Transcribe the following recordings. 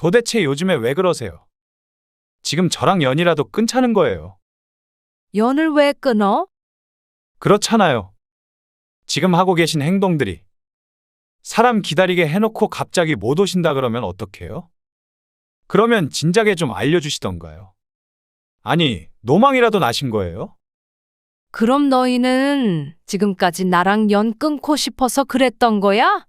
도대체 요즘에 왜 그러세요? 지금 저랑 연이라도 끊자는 거예요. 연을 왜 끊어? 그렇잖아요. 지금 하고 계신 행동들이 사람 기다리게 해놓고 갑자기 못 오신다 그러면 어떡해요? 그러면 진작에 좀 알려주시던가요. 아니, 노망이라도 나신 거예요? 그럼 너희는 지금까지 나랑 연 끊고 싶어서 그랬던 거야?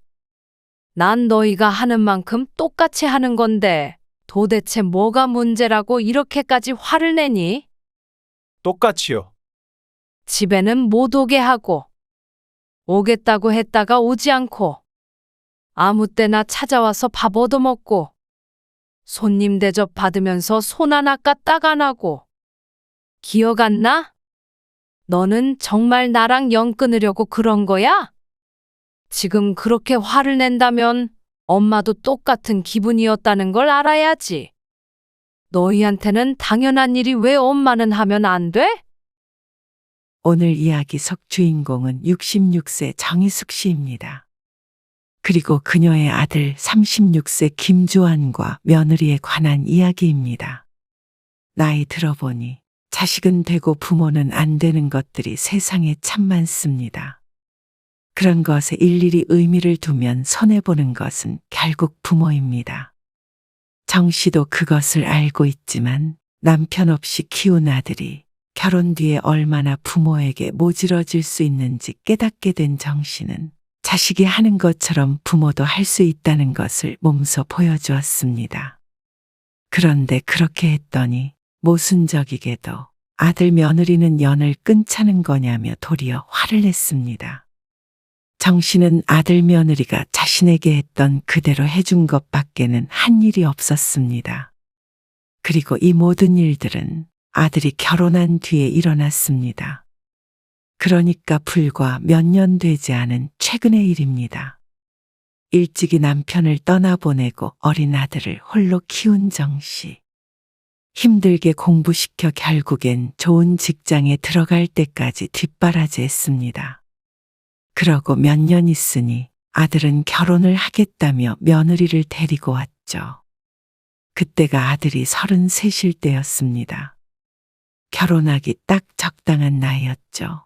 난 너희가 하는 만큼 똑같이 하는 건데 도대체 뭐가 문제라고 이렇게까지 화를 내니? 똑같이요. 집에는 못 오게 하고 오겠다고 했다가 오지 않고 아무 때나 찾아와서 밥 얻어먹고 손님 대접 받으면서 손 하나 까딱 안 하고 기억 안 나? 너는 정말 나랑 연 끊으려고 그런 거야? 지금 그렇게 화를 낸다면 엄마도 똑같은 기분이었다는 걸 알아야지. 너희한테는 당연한 일이 왜 엄마는 하면 안 돼? 오늘 이야기 속 주인공은 66세 정희숙 씨입니다. 그리고 그녀의 아들 36세 김주환과 며느리에 관한 이야기입니다. 나이 들어보니 자식은 되고 부모는 안 되는 것들이 세상에 참 많습니다. 그런 것에 일일이 의미를 두면 손해보는 것은 결국 부모입니다. 정 씨도 그것을 알고 있지만 남편 없이 키운 아들이 결혼 뒤에 얼마나 부모에게 모질어질 수 있는지 깨닫게 된 정 씨는 자식이 하는 것처럼 부모도 할 수 있다는 것을 몸소 보여주었습니다. 그런데 그렇게 했더니 모순적이게도 아들 며느리는 연을 끊자는 거냐며 도리어 화를 냈습니다. 정 씨는 아들 며느리가 자신에게 했던 그대로 해준 것밖에는 한 일이 없었습니다. 그리고 이 모든 일들은 아들이 결혼한 뒤에 일어났습니다. 그러니까 불과 몇 년 되지 않은 최근의 일입니다. 일찍이 남편을 떠나보내고 어린 아들을 홀로 키운 정 씨. 힘들게 공부시켜 결국엔 좋은 직장에 들어갈 때까지 뒷바라지했습니다. 그러고 몇 년 있으니 아들은 결혼을 하겠다며 며느리를 데리고 왔죠. 그때가 아들이 33일 때였습니다. 결혼하기 딱 적당한 나이였죠.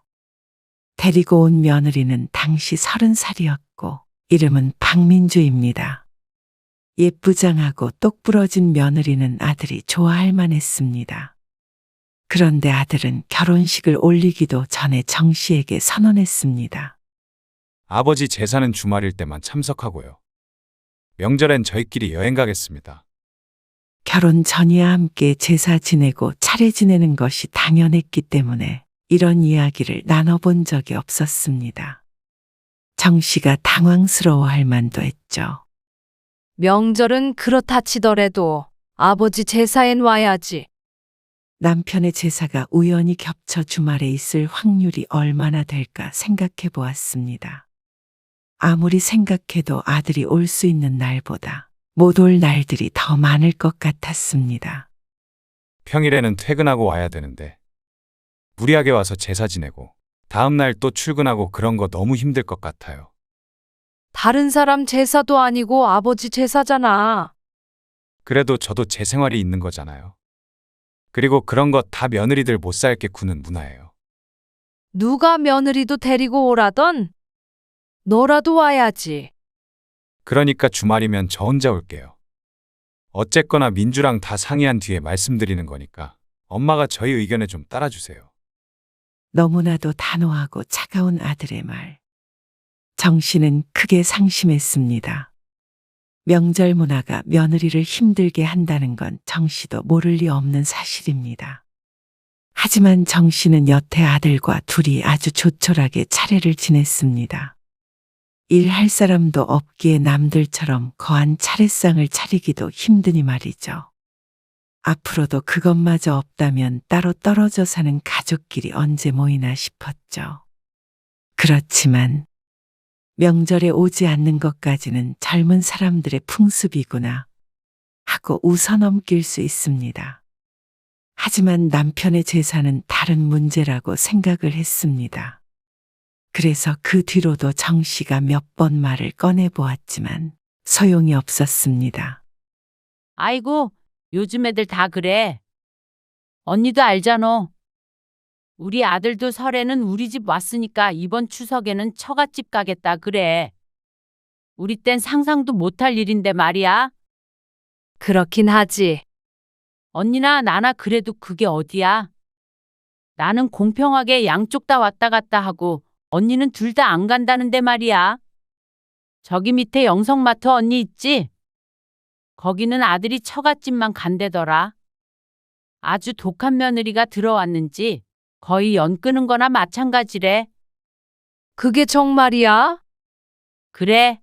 데리고 온 며느리는 당시 30살이었고 이름은 박민주입니다. 예쁘장하고 똑부러진 며느리는 아들이 좋아할 만했습니다. 그런데 아들은 결혼식을 올리기도 전에 정 씨에게 선언했습니다. 아버지 제사는 주말일 때만 참석하고요. 명절엔 저희끼리 여행 가겠습니다. 결혼 전이와 함께 제사 지내고 차례 지내는 것이 당연했기 때문에 이런 이야기를 나눠본 적이 없었습니다. 정 씨가 당황스러워할 만도 했죠. 명절은 그렇다 치더라도 아버지 제사엔 와야지. 남편의 제사가 우연히 겹쳐 주말에 있을 확률이 얼마나 될까 생각해 보았습니다. 아무리 생각해도 아들이 올 수 있는 날보다 못 올 날들이 더 많을 것 같았습니다. 평일에는 퇴근하고 와야 되는데 무리하게 와서 제사 지내고 다음날 또 출근하고 그런 거 너무 힘들 것 같아요. 다른 사람 제사도 아니고 아버지 제사잖아. 그래도 저도 제 생활이 있는 거잖아요. 그리고 그런 거 다 며느리들 못 살게 구는 문화예요. 누가 며느리도 데리고 오라던? 너라도 와야지. 그러니까 주말이면 저 혼자 올게요. 어쨌거나 민주랑 다 상의한 뒤에 말씀드리는 거니까 엄마가 저희 의견에 좀 따라주세요. 너무나도 단호하고 차가운 아들의 말. 정 씨는 크게 상심했습니다. 명절 문화가 며느리를 힘들게 한다는 건 정 씨도 모를 리 없는 사실입니다. 하지만 정 씨는 여태 아들과 둘이 아주 조촐하게 차례를 지냈습니다. 일할 사람도 없기에 남들처럼 거한 차례상을 차리기도 힘드니 말이죠. 앞으로도 그것마저 없다면 따로 떨어져 사는 가족끼리 언제 모이나 싶었죠. 그렇지만 명절에 오지 않는 것까지는 젊은 사람들의 풍습이구나 하고 웃어넘길 수 있습니다. 하지만 남편의 제사는 다른 문제라고 생각을 했습니다. 그래서 그 뒤로도 정 씨가 몇 번 말을 꺼내보았지만 소용이 없었습니다. 아이고, 요즘 애들 다 그래. 언니도 알잖아. 우리 아들도 설에는 우리 집 왔으니까 이번 추석에는 처갓집 가겠다 그래. 우리 땐 상상도 못할 일인데 말이야. 그렇긴 하지. 언니나 나나 그래도 그게 어디야. 나는 공평하게 양쪽 다 왔다 갔다 하고 언니는 둘 다 안 간다는데 말이야. 저기 밑에 영성마트 언니 있지? 거기는 아들이 처갓집만 간대더라. 아주 독한 며느리가 들어왔는지 거의 연 끄는 거나 마찬가지래. 그게 정말이야? 그래.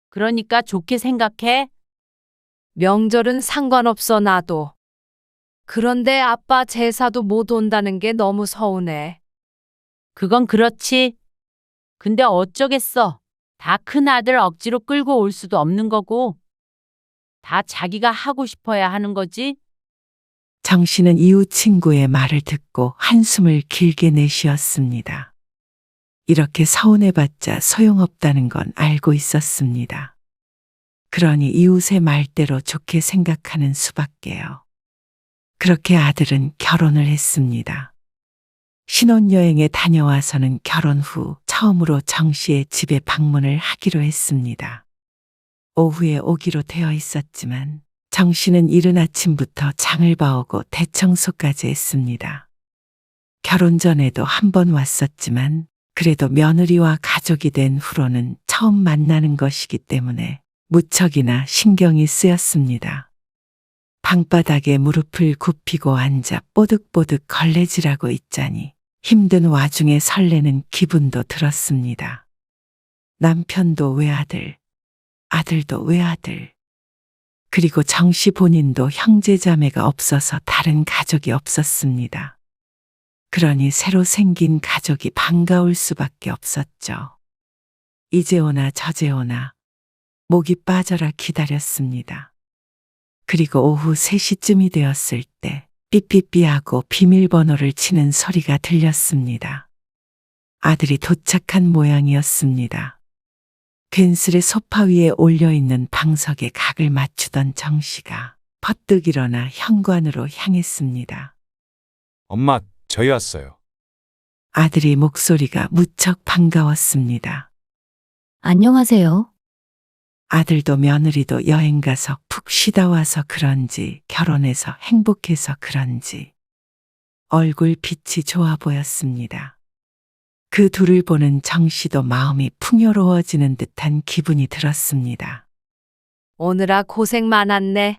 그러니까 좋게 생각해. 명절은 상관없어, 나도. 그런데 아빠 제사도 못 온다는 게 너무 서운해. 그건 그렇지. 근데 어쩌겠어. 다 큰 아들 억지로 끌고 올 수도 없는 거고. 다 자기가 하고 싶어야 하는 거지. 정 씨는 이웃 친구의 말을 듣고 한숨을 길게 내쉬었습니다. 이렇게 서운해봤자 소용없다는 건 알고 있었습니다. 그러니 이웃의 말대로 좋게 생각하는 수밖에요. 그렇게 아들은 결혼을 했습니다. 신혼여행에 다녀와서는 결혼 후 처음으로 정 씨의 집에 방문을 하기로 했습니다. 오후에 오기로 되어 있었지만 정 씨는 이른 아침부터 장을 봐오고 대청소까지 했습니다. 결혼 전에도 한 번 왔었지만 그래도 며느리와 가족이 된 후로는 처음 만나는 것이기 때문에 무척이나 신경이 쓰였습니다. 방바닥에 무릎을 굽히고 앉아 뽀득뽀득 걸레질하고 있자니 힘든 와중에 설레는 기분도 들었습니다. 남편도 외아들, 아들도 외아들, 그리고 정 씨 본인도 형제자매가 없어서 다른 가족이 없었습니다. 그러니 새로 생긴 가족이 반가울 수밖에 없었죠. 이제 오나 저제 오나 목이 빠져라 기다렸습니다. 그리고 오후 3시쯤이 되었을 때 삐삐삐하고 비밀번호를 치는 소리가 들렸습니다. 아들이 도착한 모양이었습니다. 괜스레 소파 위에 올려있는 방석에 각을 맞추던 정 씨가 퍼뜩 일어나 현관으로 향했습니다. 엄마, 저희 왔어요. 아들이 목소리가 무척 반가웠습니다. 안녕하세요. 아들도 며느리도 여행 가서 푹 쉬다 와서 그런지 결혼해서 행복해서 그런지 얼굴 빛이 좋아 보였습니다. 그 둘을 보는 정 씨도 마음이 풍요로워지는 듯한 기분이 들었습니다. 오느라 고생 많았네.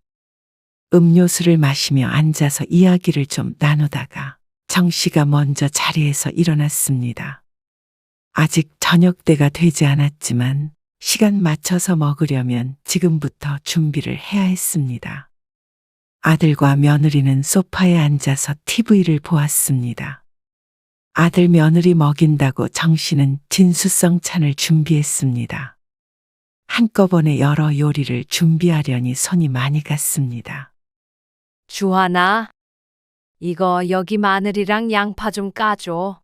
음료수를 마시며 앉아서 이야기를 좀 나누다가 정 씨가 먼저 자리에서 일어났습니다. 아직 저녁 때가 되지 않았지만 시간 맞춰서 먹으려면 지금부터 준비를 해야 했습니다. 아들과 며느리는 소파에 앉아서 TV를 보았습니다. 아들 며느리 먹인다고 정 씨는 진수성 찬을 준비했습니다. 한꺼번에 여러 요리를 준비하려니 손이 많이 갔습니다. 주하나, 이거 여기 마늘이랑 양파 좀 까줘.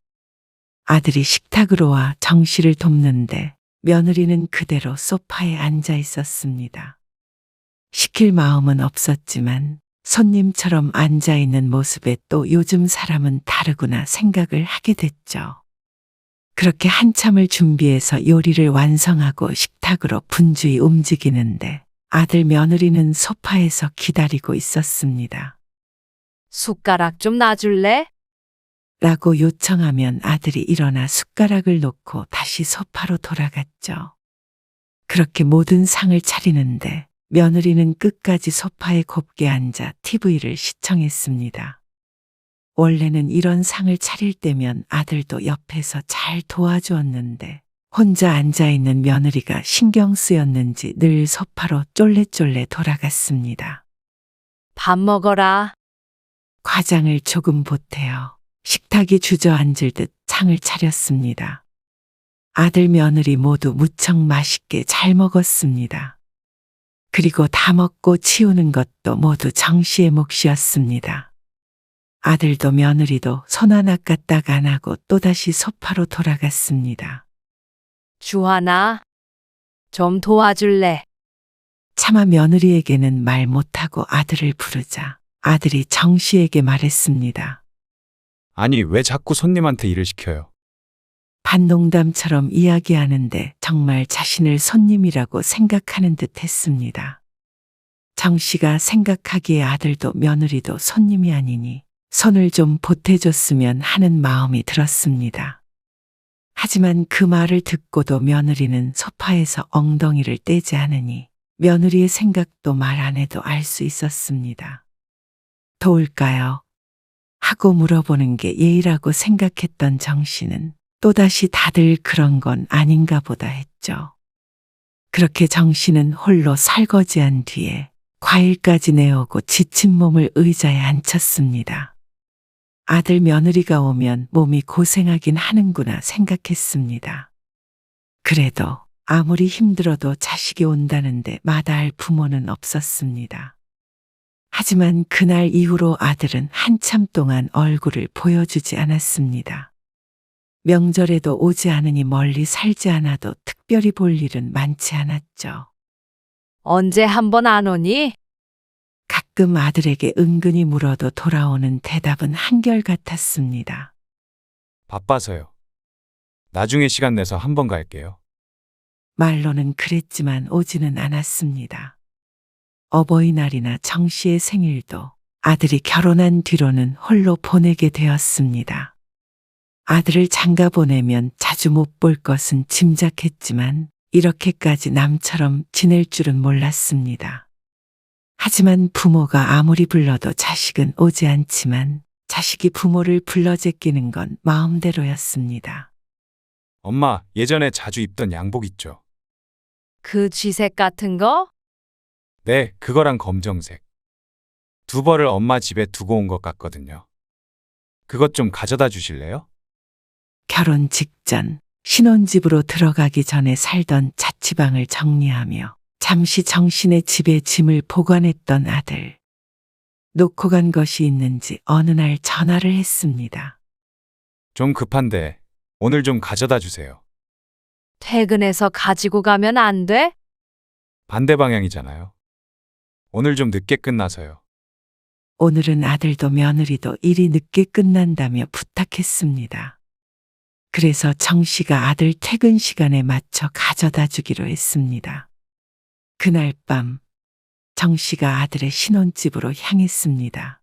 아들이 식탁으로 와 정 씨를 돕는데 며느리는 그대로 소파에 앉아 있었습니다. 시킬 마음은 없었지만 손님처럼 앉아 있는 모습에 또 요즘 사람은 다르구나 생각을 하게 됐죠. 그렇게 한참을 준비해서 요리를 완성하고 식탁으로 분주히 움직이는데 아들 며느리는 소파에서 기다리고 있었습니다. 숟가락 좀 놔줄래? 라고 요청하면 아들이 일어나 숟가락을 놓고 다시 소파로 돌아갔죠. 그렇게 모든 상을 차리는데 며느리는 끝까지 소파에 곱게 앉아 TV를 시청했습니다. 원래는 이런 상을 차릴 때면 아들도 옆에서 잘 도와주었는데 혼자 앉아있는 며느리가 신경 쓰였는지 늘 소파로 쫄래쫄래 돌아갔습니다. 밥 먹어라. 과장을 조금 보태어 식탁이 주저앉을 듯 상을 차렸습니다. 아들 며느리 모두 무척 맛있게 잘 먹었습니다. 그리고 다 먹고 치우는 것도 모두 정 씨의 몫이었습니다. 아들도 며느리도 손 하나 까딱 안 하고 또다시 소파로 돌아갔습니다. 주하나, 좀 도와줄래? 차마 며느리에게는 말 못하고 아들을 부르자 아들이 정 씨에게 말했습니다. 아니, 왜 자꾸 손님한테 일을 시켜요? 반농담처럼 이야기하는데 정말 자신을 손님이라고 생각하는 듯 했습니다. 정 씨가 생각하기에 아들도 며느리도 손님이 아니니 손을 좀 보태줬으면 하는 마음이 들었습니다. 하지만 그 말을 듣고도 며느리는 소파에서 엉덩이를 떼지 않으니 며느리의 생각도 말 안 해도 알 수 있었습니다. 도울까요? 하고 물어보는 게 예의라고 생각했던 정 씨는 또다시 다들 그런 건 아닌가 보다 했죠. 그렇게 정 씨는 홀로 설거지한 뒤에 과일까지 내오고 지친 몸을 의자에 앉혔습니다. 아들 며느리가 오면 몸이 고생하긴 하는구나 생각했습니다. 그래도 아무리 힘들어도 자식이 온다는데 마다할 부모는 없었습니다. 하지만 그날 이후로 아들은 한참 동안 얼굴을 보여주지 않았습니다. 명절에도 오지 않으니 멀리 살지 않아도 특별히 볼 일은 많지 않았죠. 언제 한번 안 오니? 가끔 아들에게 은근히 물어도 돌아오는 대답은 한결같았습니다. 바빠서요. 나중에 시간 내서 한번 갈게요. 말로는 그랬지만 오지는 않았습니다. 어버이날이나 정 씨의 생일도 아들이 결혼한 뒤로는 홀로 보내게 되었습니다. 아들을 장가 보내면 자주 못 볼 것은 짐작했지만 이렇게까지 남처럼 지낼 줄은 몰랐습니다. 하지만 부모가 아무리 불러도 자식은 오지 않지만 자식이 부모를 불러 제끼는 건 마음대로였습니다. 엄마, 예전에 자주 입던 양복 있죠? 그 쥐색 같은 거? 네, 그거랑 검정색. 두 벌을 엄마 집에 두고 온 것 같거든요. 그것 좀 가져다 주실래요? 결혼 직전 신혼집으로 들어가기 전에 살던 자취방을 정리하며 잠시 정신의 집에 짐을 보관했던 아들. 놓고 간 것이 있는지 어느 날 전화를 했습니다. 좀 급한데 오늘 좀 가져다 주세요. 퇴근해서 가지고 가면 안 돼? 반대 방향이잖아요. 오늘 좀 늦게 끝나서요. 오늘은 아들도 며느리도 일이 늦게 끝난다며 부탁했습니다. 그래서 정 씨가 아들 퇴근 시간에 맞춰 가져다 주기로 했습니다. 그날 밤 정 씨가 아들의 신혼집으로 향했습니다.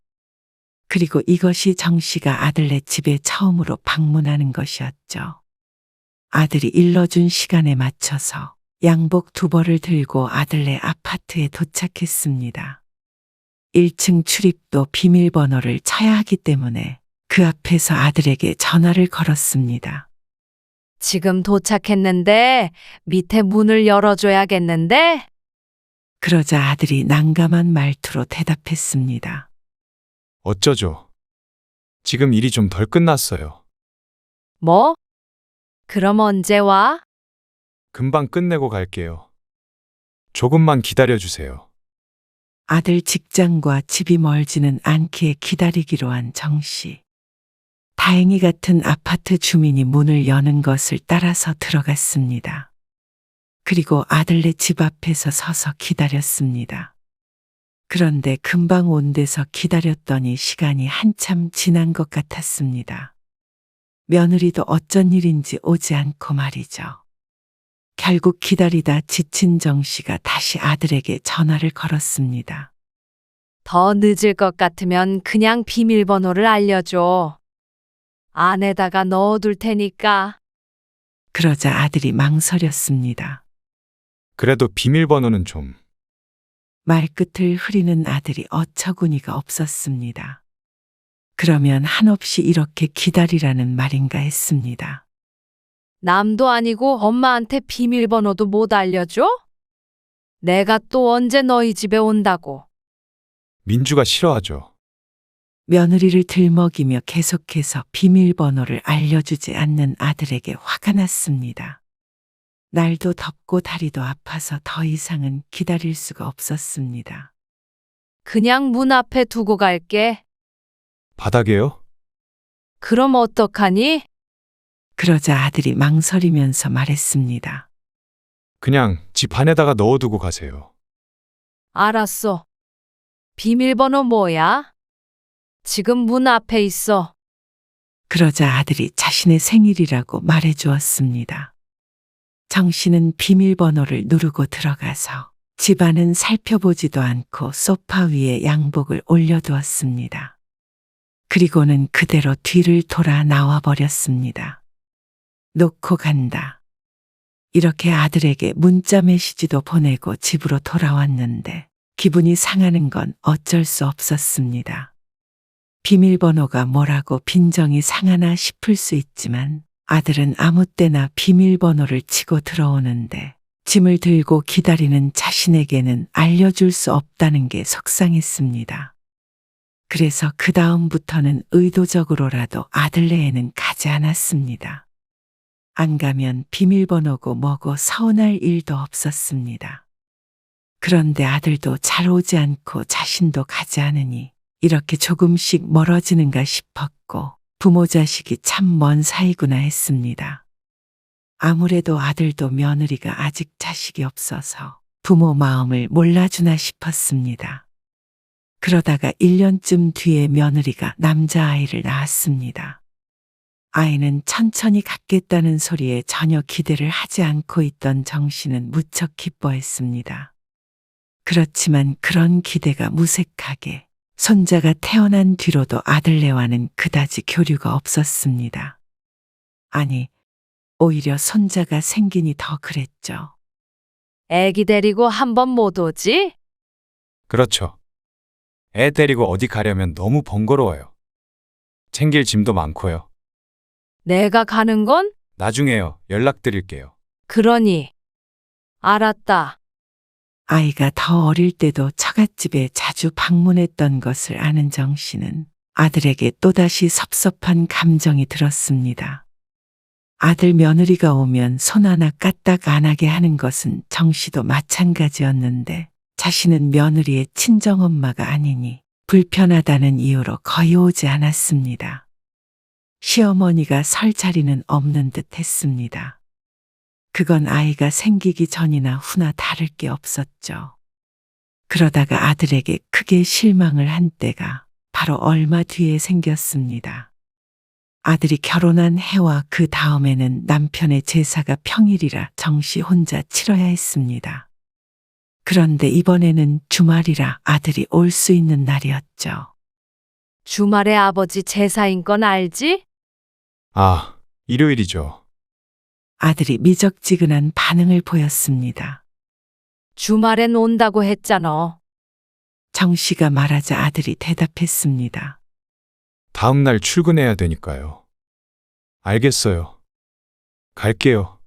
그리고 이것이 정 씨가 아들네 집에 처음으로 방문하는 것이었죠. 아들이 일러준 시간에 맞춰서 양복 두 벌을 들고 아들네 아파트에 도착했습니다. 1층 출입도 비밀번호를 쳐야 하기 때문에 그 앞에서 아들에게 전화를 걸었습니다. 지금 도착했는데 밑에 문을 열어줘야겠는데? 그러자 아들이 난감한 말투로 대답했습니다. 어쩌죠? 지금 일이 좀 덜 끝났어요. 뭐? 그럼 언제 와? 금방 끝내고 갈게요. 조금만 기다려 주세요. 아들 직장과 집이 멀지는 않기에 기다리기로 한 정 씨. 다행히 같은 아파트 주민이 문을 여는 것을 따라서 들어갔습니다. 그리고 아들네 집 앞에서 서서 기다렸습니다. 그런데 금방 온 데서 기다렸더니 시간이 한참 지난 것 같았습니다. 며느리도 어쩐 일인지 오지 않고 말이죠. 결국 기다리다 지친 정 씨가 다시 아들에게 전화를 걸었습니다. 더 늦을 것 같으면 그냥 비밀번호를 알려줘. 안에다가 넣어둘 테니까. 그러자 아들이 망설였습니다. 그래도 비밀번호는 좀. 말끝을 흐리는 아들이 어처구니가 없었습니다. 그러면 한없이 이렇게 기다리라는 말인가 했습니다. 남도 아니고 엄마한테 비밀번호도 못 알려줘? 내가 또 언제 너희 집에 온다고. 민주가 싫어하죠. 며느리를 들먹이며 계속해서 비밀번호를 알려주지 않는 아들에게 화가 났습니다. 날도 덥고 다리도 아파서 더 이상은 기다릴 수가 없었습니다. 그냥 문 앞에 두고 갈게. 바닥에요? 그럼 어떡하니? 그러자 아들이 망설이면서 말했습니다. 그냥 집 안에다가 넣어두고 가세요. 알았어. 비밀번호 뭐야? 지금 문 앞에 있어. 그러자 아들이 자신의 생일이라고 말해 주었습니다. 정 씨는 비밀번호를 누르고 들어가서 집안은 살펴보지도 않고 소파 위에 양복을 올려두었습니다. 그리고는 그대로 뒤를 돌아 나와 버렸습니다. 놓고 간다. 이렇게 아들에게 문자 메시지도 보내고 집으로 돌아왔는데 기분이 상하는 건 어쩔 수 없었습니다. 비밀번호가 뭐라고 빈정이 상하나 싶을 수 있지만 아들은 아무 때나 비밀번호를 치고 들어오는데 짐을 들고 기다리는 자신에게는 알려줄 수 없다는 게 속상했습니다. 그래서 그 다음부터는 의도적으로라도 아들네에는 가지 않았습니다. 안 가면 비밀번호고 뭐고 서운할 일도 없었습니다. 그런데 아들도 잘 오지 않고 자신도 가지 않으니 이렇게 조금씩 멀어지는가 싶었고 부모 자식이 참 먼 사이구나 했습니다. 아무래도 아들도 며느리가 아직 자식이 없어서 부모 마음을 몰라주나 싶었습니다. 그러다가 1년쯤 뒤에 며느리가 남자아이를 낳았습니다. 아이는 천천히 갖겠다는 소리에 전혀 기대를 하지 않고 있던 정 씨는 무척 기뻐했습니다. 그렇지만 그런 기대가 무색하게 손자가 태어난 뒤로도 아들네와는 그다지 교류가 없었습니다. 아니, 오히려 손자가 생기니 더 그랬죠. 애기 데리고 한 번 못 오지? 그렇죠. 애 데리고 어디 가려면 너무 번거로워요. 챙길 짐도 많고요. 내가 가는 건? 나중에요. 연락드릴게요. 그러니. 알았다. 아이가 더 어릴 때도 처갓집에 자주 방문했던 것을 아는 정 씨는 아들에게 또다시 섭섭한 감정이 들었습니다. 아들 며느리가 오면 손 하나 까딱 안 하게 하는 것은 정 씨도 마찬가지였는데 자신은 며느리의 친정엄마가 아니니 불편하다는 이유로 거의 오지 않았습니다. 시어머니가 설 자리는 없는 듯 했습니다. 그건 아이가 생기기 전이나 후나 다를 게 없었죠. 그러다가 아들에게 크게 실망을 한 때가 바로 얼마 뒤에 생겼습니다. 아들이 결혼한 해와 그 다음에는 남편의 제사가 평일이라 정 씨 혼자 치러야 했습니다. 그런데 이번에는 주말이라 아들이 올 수 있는 날이었죠. 주말에 아버지 제사인 건 알지? 아, 일요일이죠. 아들이 미적지근한 반응을 보였습니다. 주말엔 온다고 했잖아. 정 씨가 말하자 아들이 대답했습니다. 다음 날 출근해야 되니까요. 알겠어요. 갈게요.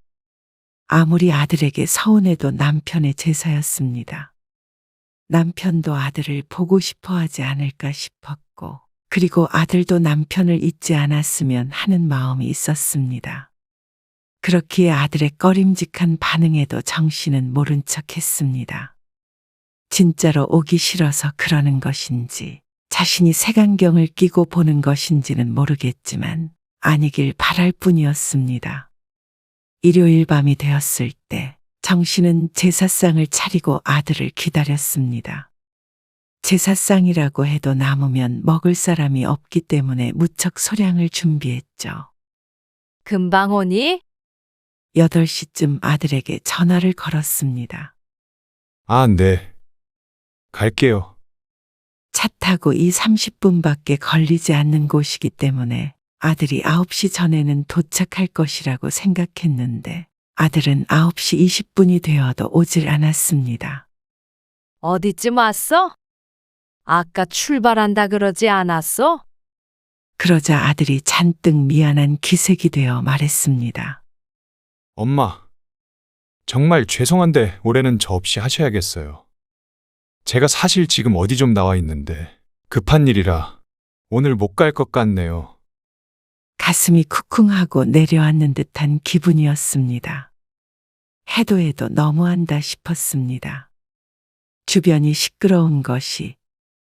아무리 아들에게 서운해도 남편의 제사였습니다. 남편도 아들을 보고 싶어 하지 않을까 싶었고, 그리고 아들도 남편을 잊지 않았으면 하는 마음이 있었습니다. 그렇기에 아들의 꺼림직한 반응에도 정 씨는 모른 척 했습니다. 진짜로 오기 싫어서 그러는 것인지, 자신이 색안경을 끼고 보는 것인지는 모르겠지만, 아니길 바랄 뿐이었습니다. 일요일 밤이 되었을 때, 정 씨는 제사상을 차리고 아들을 기다렸습니다. 제사상이라고 해도 남으면 먹을 사람이 없기 때문에 무척 소량을 준비했죠. 금방 오니? 8시쯤 아들에게 전화를 걸었습니다. 아, 네. 갈게요. 차 타고 30분밖에 걸리지 않는 곳이기 때문에 아들이 9시 전에는 도착할 것이라고 생각했는데 아들은 9시 20분이 되어도 오질 않았습니다. 어디쯤 왔어? 아까 출발한다 그러지 않았어? 그러자 아들이 잔뜩 미안한 기색이 되어 말했습니다. 엄마, 정말 죄송한데 올해는 저 없이 하셔야겠어요. 제가 사실 지금 어디 좀 나와 있는데 급한 일이라 오늘 못 갈 것 같네요. 가슴이 쿵쿵하고 내려앉는 듯한 기분이었습니다. 해도 해도 너무한다 싶었습니다. 주변이 시끄러운 것이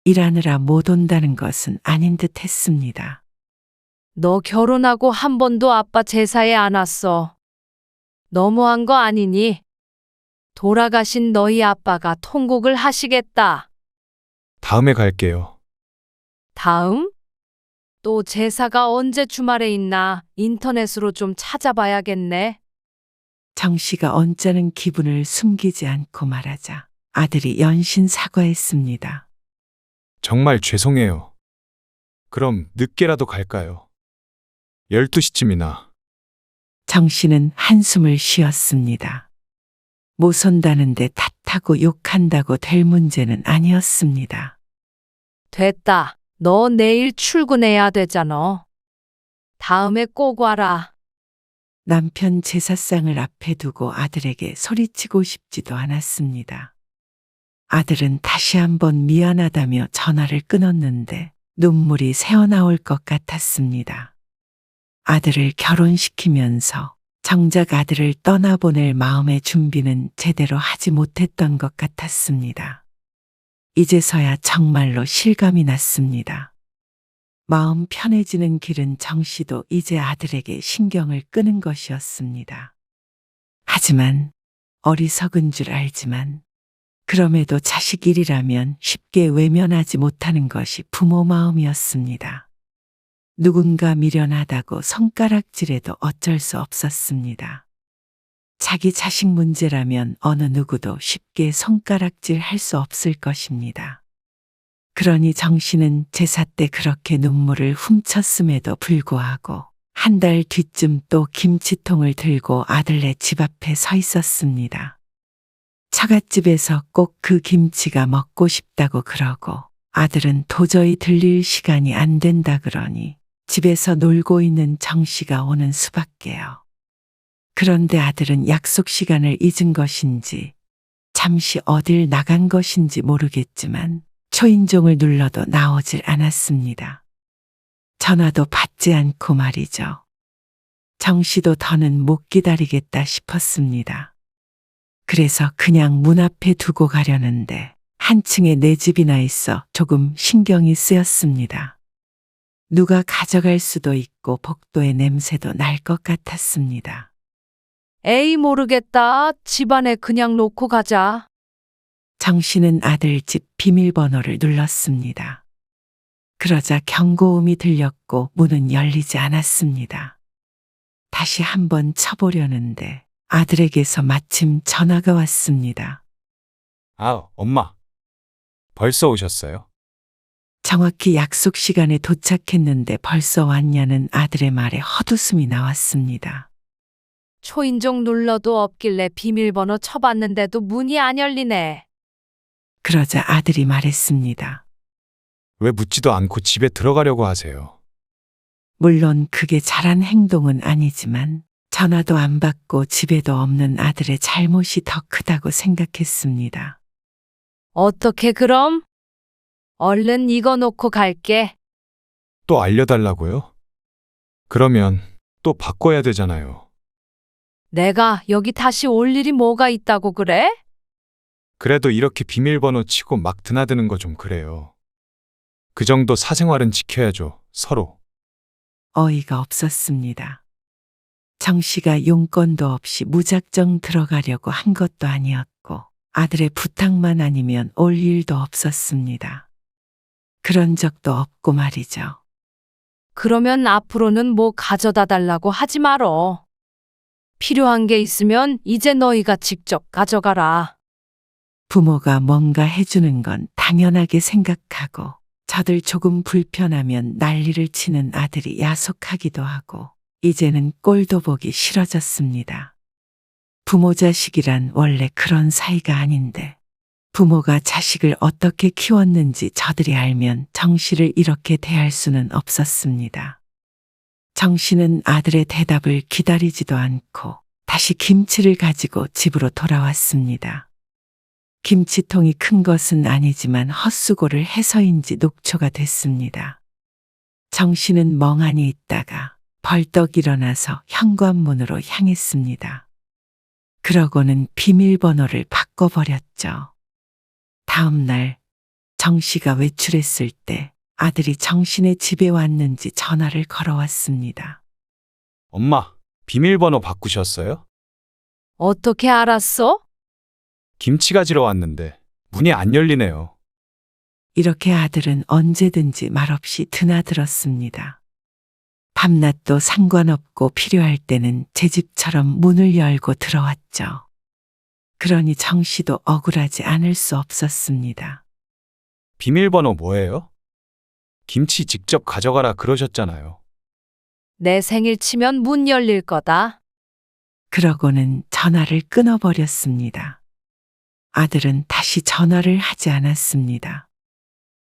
일하느라 못 온다는 것은 아닌 듯 했습니다. 너 결혼하고 한 번도 아빠 제사에 안 왔어. 너무한 거 아니니? 돌아가신 너희 아빠가 통곡을 하시겠다. 다음에 갈게요. 다음? 또 제사가 언제 주말에 있나 인터넷으로 좀 찾아봐야겠네. 정 씨가 언짢은 기분을 숨기지 않고 말하자 아들이 연신 사과했습니다. 정말 죄송해요. 그럼 늦게라도 갈까요? 12시쯤이나. 정 씨는 한숨을 쉬었습니다. 모선다는데 탓하고 욕한다고 될 문제는 아니었습니다. 됐다. 너 내일 출근해야 되잖아. 다음에 꼭 와라. 남편 제사상을 앞에 두고 아들에게 소리치고 싶지도 않았습니다. 아들은 다시 한번 미안하다며 전화를 끊었는데 눈물이 새어나올 것 같았습니다. 아들을 결혼시키면서 정작 아들을 떠나보낼 마음의 준비는 제대로 하지 못했던 것 같았습니다. 이제서야 정말로 실감이 났습니다. 마음 편해지는 길은 정 씨도 이제 아들에게 신경을 끄는 것이었습니다. 하지만 어리석은 줄 알지만 그럼에도 자식 일이라면 쉽게 외면하지 못하는 것이 부모 마음이었습니다. 누군가 미련하다고 손가락질해도 어쩔 수 없었습니다. 자기 자식 문제라면 어느 누구도 쉽게 손가락질 할 수 없을 것입니다. 그러니 정 씨는 제사 때 그렇게 눈물을 훔쳤음에도 불구하고 한 달 뒤쯤 또 김치통을 들고 아들네 집 앞에 서 있었습니다. 처갓집에서 꼭 그 김치가 먹고 싶다고 그러고 아들은 도저히 들릴 시간이 안 된다 그러니 집에서 놀고 있는 정 씨가 오는 수밖에요. 그런데 아들은 약속 시간을 잊은 것인지 잠시 어딜 나간 것인지 모르겠지만 초인종을 눌러도 나오질 않았습니다. 전화도 받지 않고 말이죠. 정 씨도 더는 못 기다리겠다 싶었습니다. 그래서 그냥 문 앞에 두고 가려는데 한층에 내 집이나 있어 조금 신경이 쓰였습니다. 누가 가져갈 수도 있고 복도의 냄새도 날 것 같았습니다. 에이, 모르겠다. 집안에 그냥 놓고 가자. 정 씨는 아들 집 비밀번호를 눌렀습니다. 그러자 경고음이 들렸고 문은 열리지 않았습니다. 다시 한번 쳐보려는데 아들에게서 마침 전화가 왔습니다. 아, 엄마. 벌써 오셨어요? 정확히 약속 시간에 도착했는데 벌써 왔냐는 아들의 말에 헛웃음이 나왔습니다. 초인종 눌러도 없길래 비밀번호 쳐봤는데도 문이 안 열리네. 그러자 아들이 말했습니다. 왜 묻지도 않고 집에 들어가려고 하세요? 물론 그게 잘한 행동은 아니지만 전화도 안 받고 집에도 없는 아들의 잘못이 더 크다고 생각했습니다. 어떻게 그럼? 얼른 이거 놓고 갈게. 또 알려달라고요? 그러면 또 바꿔야 되잖아요. 내가 여기 다시 올 일이 뭐가 있다고 그래? 그래도 이렇게 비밀번호 치고 막 드나드는 거 좀 그래요. 그 정도 사생활은 지켜야죠, 서로. 어이가 없었습니다. 정 씨가 용건도 없이 무작정 들어가려고 한 것도 아니었고 아들의 부탁만 아니면 올 일도 없었습니다. 그런 적도 없고 말이죠. 그러면 앞으로는 뭐 가져다 달라고 하지 말어. 필요한 게 있으면 이제 너희가 직접 가져가라. 부모가 뭔가 해주는 건 당연하게 생각하고 저들 조금 불편하면 난리를 치는 아들이 야속하기도 하고 이제는 꼴도 보기 싫어졌습니다. 부모 자식이란 원래 그런 사이가 아닌데 부모가 자식을 어떻게 키웠는지 저들이 알면 정 씨를 이렇게 대할 수는 없었습니다. 정 씨는 아들의 대답을 기다리지도 않고 다시 김치를 가지고 집으로 돌아왔습니다. 김치통이 큰 것은 아니지만 헛수고를 해서인지 녹초가 됐습니다. 정 씨는 멍하니 있다가 벌떡 일어나서 현관문으로 향했습니다. 그러고는 비밀번호를 바꿔버렸죠. 다음 날 정 씨가 외출했을 때 아들이 정신의 집에 왔는지 전화를 걸어왔습니다. 엄마, 비밀번호 바꾸셨어요? 어떻게 알았어? 김치 가지러 왔는데 문이 안 열리네요. 이렇게 아들은 언제든지 말없이 드나들었습니다. 밤낮도 상관없고 필요할 때는 제 집처럼 문을 열고 들어왔죠. 그러니 정 씨도 억울하지 않을 수 없었습니다. 비밀번호 뭐예요? 김치 직접 가져가라 그러셨잖아요. 내 생일 치면 문 열릴 거다. 그러고는 전화를 끊어버렸습니다. 아들은 다시 전화를 하지 않았습니다.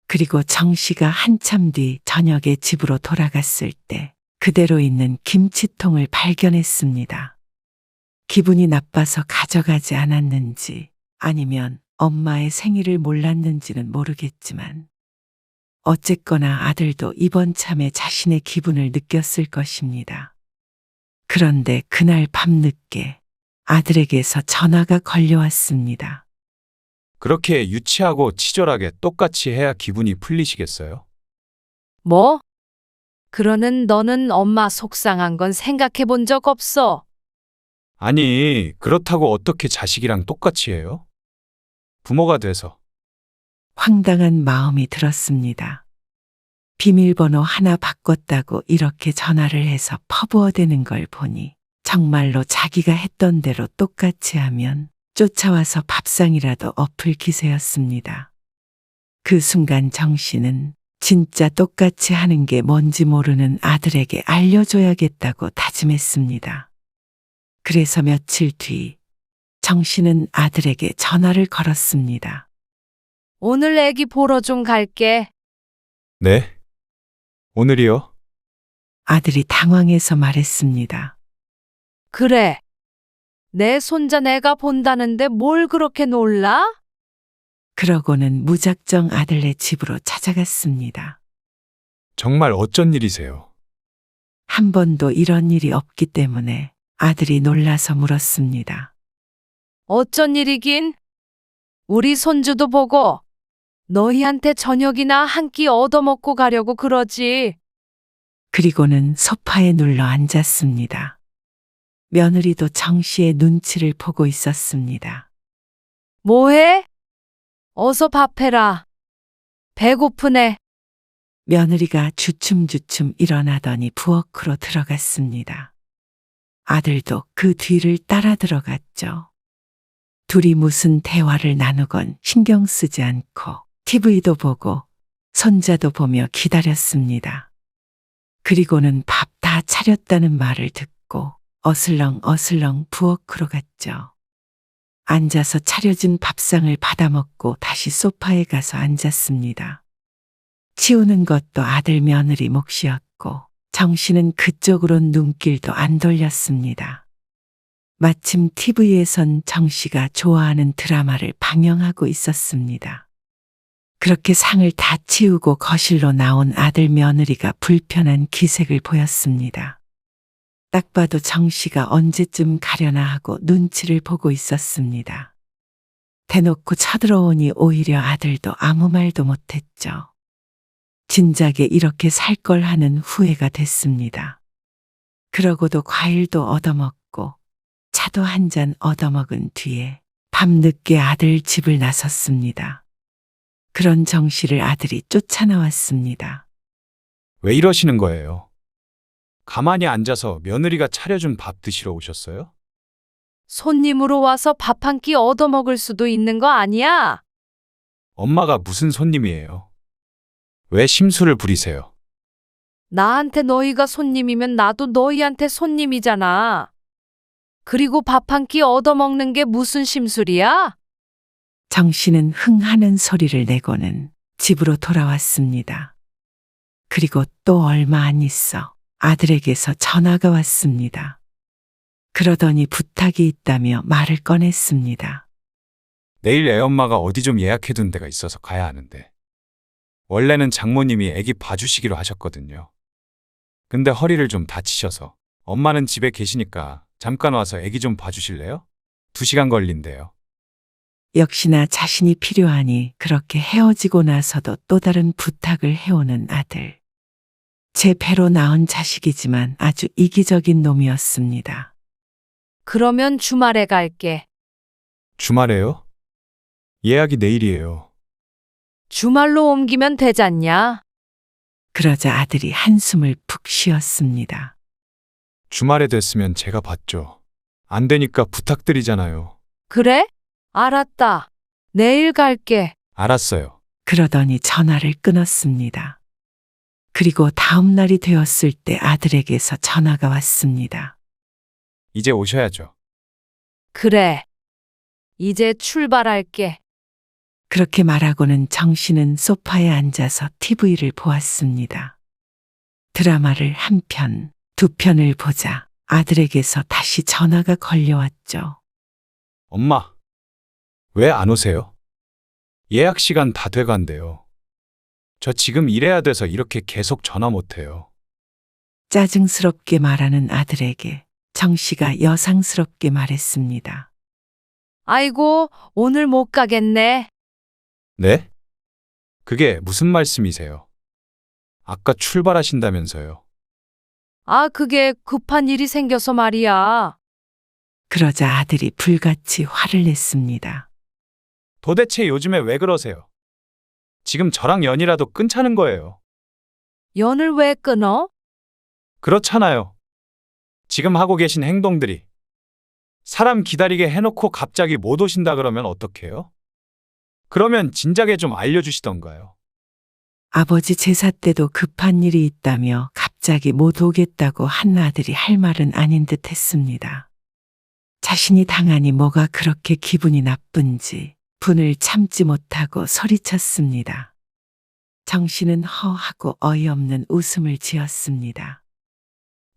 그리고 정 씨가 한참 뒤 저녁에 집으로 돌아갔을 때 그대로 있는 김치통을 발견했습니다. 기분이 나빠서 가져가지 않았는지 아니면 엄마의 생일을 몰랐는지는 모르겠지만 어쨌거나 아들도 이번 참에 자신의 기분을 느꼈을 것입니다. 그런데 그날 밤늦게 아들에게서 전화가 걸려왔습니다. 그렇게 유치하고 치졸하게 똑같이 해야 기분이 풀리시겠어요? 뭐? 그러는 너는 엄마 속상한 건 생각해 본 적 없어. 아니, 그렇다고 어떻게 자식이랑 똑같이 해요? 부모가 돼서. 황당한 마음이 들었습니다. 비밀번호 하나 바꿨다고 이렇게 전화를 해서 퍼부어대는 걸 보니 정말로 자기가 했던 대로 똑같이 하면 쫓아와서 밥상이라도 엎을 기세였습니다. 그 순간 정 씨는 진짜 똑같이 하는 게 뭔지 모르는 아들에게 알려줘야겠다고 다짐했습니다. 그래서 며칠 뒤 정 씨는 아들에게 전화를 걸었습니다. 오늘 애기 보러 좀 갈게. 네? 오늘이요? 아들이 당황해서 말했습니다. 그래. 내 손자 내가 본다는데 뭘 그렇게 놀라? 그러고는 무작정 아들네 집으로 찾아갔습니다. 정말 어쩐 일이세요? 한 번도 이런 일이 없기 때문에 아들이 놀라서 물었습니다. 어쩐 일이긴? 우리 손주도 보고 너희한테 저녁이나 한 끼 얻어먹고 가려고 그러지. 그리고는 소파에 눌러 앉았습니다. 며느리도 정 씨의 눈치를 보고 있었습니다. 뭐해? 어서 밥해라. 배고프네. 며느리가 주춤주춤 일어나더니 부엌으로 들어갔습니다. 아들도 그 뒤를 따라 들어갔죠. 둘이 무슨 대화를 나누건 신경 쓰지 않고 TV도 보고 손자도 보며 기다렸습니다. 그리고는 밥 다 차렸다는 말을 듣고 어슬렁어슬렁 부엌으로 갔죠. 앉아서 차려진 밥상을 받아먹고 다시 소파에 가서 앉았습니다. 치우는 것도 아들 며느리 몫이었고 정 씨는 그쪽으론 눈길도 안 돌렸습니다. 마침 TV에선 정 씨가 좋아하는 드라마를 방영하고 있었습니다. 그렇게 상을 다 치우고 거실로 나온 아들 며느리가 불편한 기색을 보였습니다. 딱 봐도 정 씨가 언제쯤 가려나 하고 눈치를 보고 있었습니다. 대놓고 쳐들어오니 오히려 아들도 아무 말도 못했죠. 진작에 이렇게 살 걸 하는 후회가 됐습니다. 그러고도 과일도 얻어먹고 차도 한 잔 얻어먹은 뒤에 밤늦게 아들 집을 나섰습니다. 그런 정 씨를 아들이 쫓아나왔습니다. 왜 이러시는 거예요? 가만히 앉아서 며느리가 차려준 밥 드시러 오셨어요? 손님으로 와서 밥 한 끼 얻어먹을 수도 있는 거 아니야? 엄마가 무슨 손님이에요? 왜 심술을 부리세요? 나한테 너희가 손님이면 나도 너희한테 손님이잖아. 그리고 밥 한 끼 얻어먹는 게 무슨 심술이야? 정 씨는 흥하는 소리를 내고는 집으로 돌아왔습니다. 그리고 또 얼마 안 있어 아들에게서 전화가 왔습니다. 그러더니 부탁이 있다며 말을 꺼냈습니다. 내일 애엄마가 어디 좀 예약해둔 데가 있어서 가야 하는데. 원래는 장모님이 애기 봐주시기로 하셨거든요. 근데 허리를 좀 다치셔서 엄마는 집에 계시니까 잠깐 와서 애기 좀 봐주실래요? 2시간 걸린대요. 역시나 자신이 필요하니 그렇게 헤어지고 나서도 또 다른 부탁을 해오는 아들. 제 배로 낳은 자식이지만 아주 이기적인 놈이었습니다. 그러면 주말에 갈게. 주말에요? 예약이 내일이에요. 주말로 옮기면 되잖냐? 그러자 아들이 한숨을 푹 쉬었습니다. 주말에 됐으면 제가 받죠. 안 되니까 부탁드리잖아요. 그래? 알았다. 내일 갈게. 알았어요. 그러더니 전화를 끊었습니다. 그리고 다음 날이 되었을 때 아들에게서 전화가 왔습니다. 이제 오셔야죠. 그래. 이제 출발할게. 그렇게 말하고는 정 씨는 소파에 앉아서 TV를 보았습니다. 드라마를 한 편, 두 편을 보자 아들에게서 다시 전화가 걸려왔죠. 엄마, 왜 안 오세요? 예약 시간 다 돼간대요. 저 지금 일해야 돼서 이렇게 계속 전화 못 해요. 짜증스럽게 말하는 아들에게 정 씨가 여상스럽게 말했습니다. 아이고, 오늘 못 가겠네. 네? 그게 무슨 말씀이세요? 아까 출발하신다면서요. 아, 그게 급한 일이 생겨서 말이야. 그러자 아들이 불같이 화를 냈습니다. 도대체 요즘에 왜 그러세요? 지금 저랑 연이라도 끊자는 거예요. 연을 왜 끊어? 그렇잖아요. 지금 하고 계신 행동들이. 사람 기다리게 해놓고 갑자기 못 오신다 그러면 어떡해요? 그러면 진작에 좀 알려주시던가요. 아버지 제사 때도 급한 일이 있다며 갑자기 못 오겠다고 한 아들이 할 말은 아닌 듯 했습니다. 자신이 당하니 뭐가 그렇게 기분이 나쁜지 분을 참지 못하고 소리쳤습니다. 정 씨는 허하고 어이없는 웃음을 지었습니다.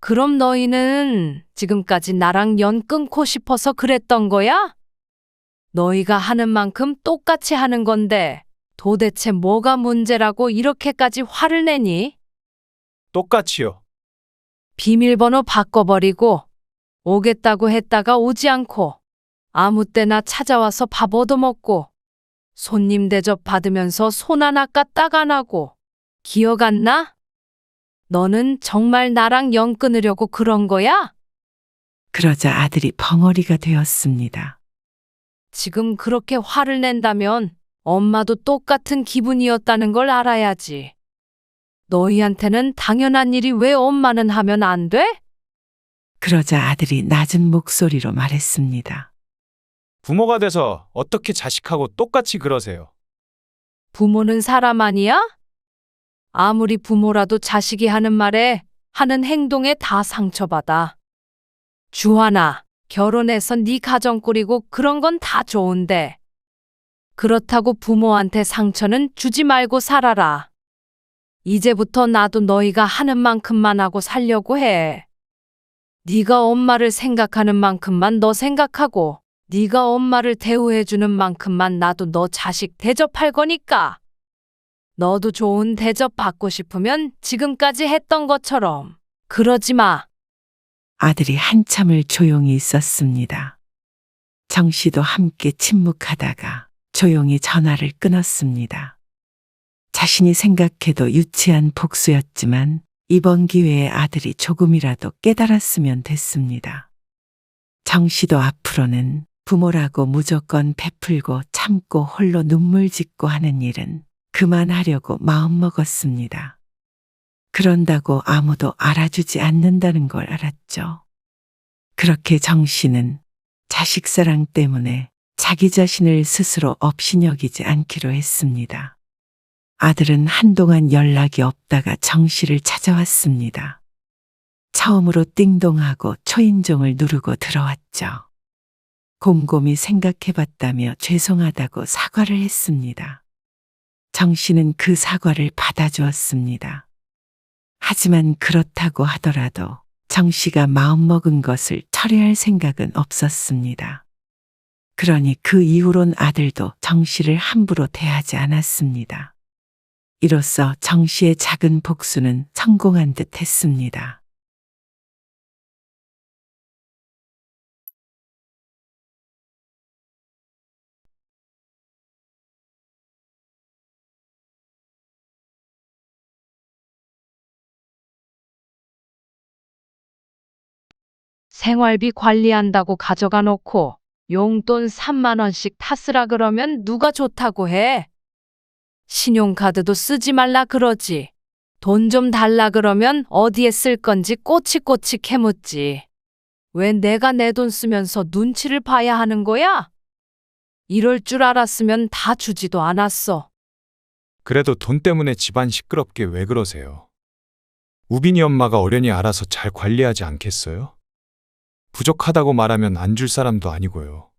그럼 너희는 지금까지 나랑 연 끊고 싶어서 그랬던 거야? 너희가 하는 만큼 똑같이 하는 건데 도대체 뭐가 문제라고 이렇게까지 화를 내니? 똑같이요. 비밀번호 바꿔버리고 오겠다고 했다가 오지 않고 아무 때나 찾아와서 밥 얻어먹고 손님 대접 받으면서 손 하나 까딱 안 하고 기억 안 나? 너는 정말 나랑 연 끊으려고 그런 거야? 그러자 아들이 벙어리가 되었습니다. 지금 그렇게 화를 낸다면 엄마도 똑같은 기분이었다는 걸 알아야지. 너희한테는 당연한 일이 왜 엄마는 하면 안 돼? 그러자 아들이 낮은 목소리로 말했습니다. 부모가 돼서 어떻게 자식하고 똑같이 그러세요? 부모는 사람 아니야? 아무리 부모라도 자식이 하는 말에, 하는 행동에 다 상처받아. 주하나, 결혼해서 네 가정 꾸리고 그런 건 다 좋은데. 그렇다고 부모한테 상처는 주지 말고 살아라. 이제부터 나도 너희가 하는 만큼만 하고 살려고 해. 네가 엄마를 생각하는 만큼만 너 생각하고 네가 엄마를 대우해주는 만큼만 나도 너 자식 대접할 거니까. 너도 좋은 대접 받고 싶으면 지금까지 했던 것처럼 그러지 마. 아들이 한참을 조용히 있었습니다. 정 씨도 함께 침묵하다가 조용히 전화를 끊었습니다. 자신이 생각해도 유치한 복수였지만 이번 기회에 아들이 조금이라도 깨달았으면 됐습니다. 정 씨도 앞으로는 부모라고 무조건 베풀고 참고 홀로 눈물 짓고 하는 일은 그만하려고 마음먹었습니다. 그런다고 아무도 알아주지 않는다는 걸 알았죠. 그렇게 정 씨는 자식 사랑 때문에 자기 자신을 스스로 업신여기지 않기로 했습니다. 아들은 한동안 연락이 없다가 정 씨를 찾아왔습니다. 처음으로 띵동하고 초인종을 누르고 들어왔죠. 곰곰이 생각해봤다며 죄송하다고 사과를 했습니다. 정 씨는 그 사과를 받아주었습니다. 하지만 그렇다고 하더라도 정 씨가 마음먹은 것을 철회할 생각은 없었습니다. 그러니 그 이후론 아들도 정 씨를 함부로 대하지 않았습니다. 이로써 정 씨의 작은 복수는 성공한 듯 했습니다. 생활비 관리한다고 가져가 놓고 용돈 3만 원씩 탔으라 그러면 누가 좋다고 해? 신용카드도 쓰지 말라 그러지. 돈 좀 달라 그러면 어디에 쓸 건지 꼬치꼬치 캐묻지. 왜 내가 내 돈 쓰면서 눈치를 봐야 하는 거야? 이럴 줄 알았으면 다 주지도 않았어. 그래도 돈 때문에 집안 시끄럽게 왜 그러세요? 우빈이 엄마가 어련히 알아서 잘 관리하지 않겠어요? 부족하다고 말하면 안 줄 사람도 아니고요.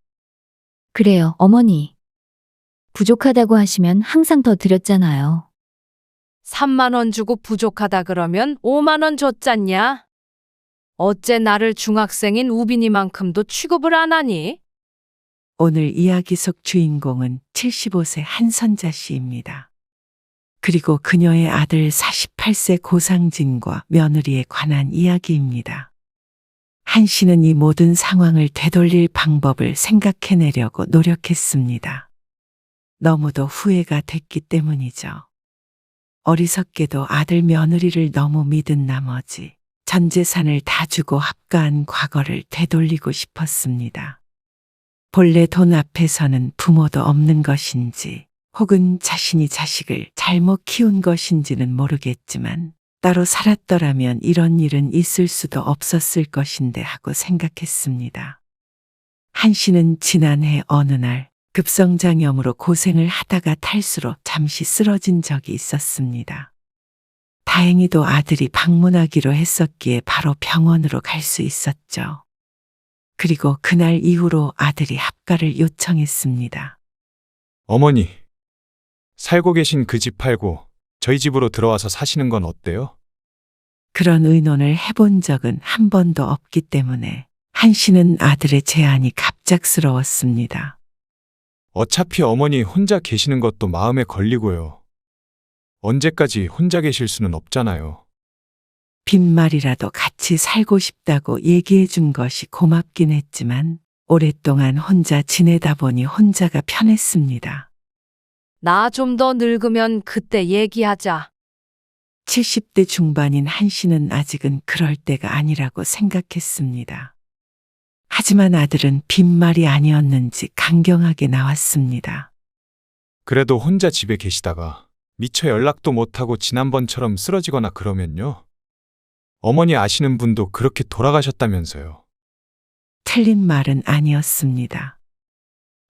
그래요, 어머니. 부족하다고 하시면 항상 더 드렸잖아요. 3만 원 주고 부족하다 그러면 5만 원 줬잖냐? 어째 나를 중학생인 우빈이만큼도 취급을 안 하니? 오늘 이야기 속 주인공은 75세 한선자 씨입니다. 그리고 그녀의 아들 48세 고상진과 며느리에 관한 이야기입니다. 한 씨는 이 모든 상황을 되돌릴 방법을 생각해내려고 노력했습니다. 너무도 후회가 됐기 때문이죠. 어리석게도 아들 며느리를 너무 믿은 나머지 전 재산을 다 주고 합가한 과거를 되돌리고 싶었습니다. 본래 돈 앞에서는 부모도 없는 것인지 혹은 자신이 자식을 잘못 키운 것인지는 모르겠지만 따로 살았더라면 이런 일은 있을 수도 없었을 것인데 하고 생각했습니다. 한 씨는 지난해 어느 날 급성장염으로 고생을 하다가 탈수로 잠시 쓰러진 적이 있었습니다. 다행히도 아들이 방문하기로 했었기에 바로 병원으로 갈 수 있었죠. 그리고 그날 이후로 아들이 합가를 요청했습니다. 어머니, 살고 계신 그 집 팔고 저희 집으로 들어와서 사시는 건 어때요? 그런 의논을 해본 적은 한 번도 없기 때문에 한 씨는 아들의 제안이 갑작스러웠습니다. 어차피 어머니 혼자 계시는 것도 마음에 걸리고요. 언제까지 혼자 계실 수는 없잖아요. 빈말이라도 같이 살고 싶다고 얘기해 준 것이 고맙긴 했지만 오랫동안 혼자 지내다 보니 혼자가 편했습니다. 나 좀 더 늙으면 그때 얘기하자. 70대 중반인 한 씨는 아직은 그럴 때가 아니라고 생각했습니다. 하지만 아들은 빈말이 아니었는지 강경하게 나왔습니다. 그래도 혼자 집에 계시다가 미처 연락도 못하고 지난번처럼 쓰러지거나 그러면요. 어머니 아시는 분도 그렇게 돌아가셨다면서요. 틀린 말은 아니었습니다.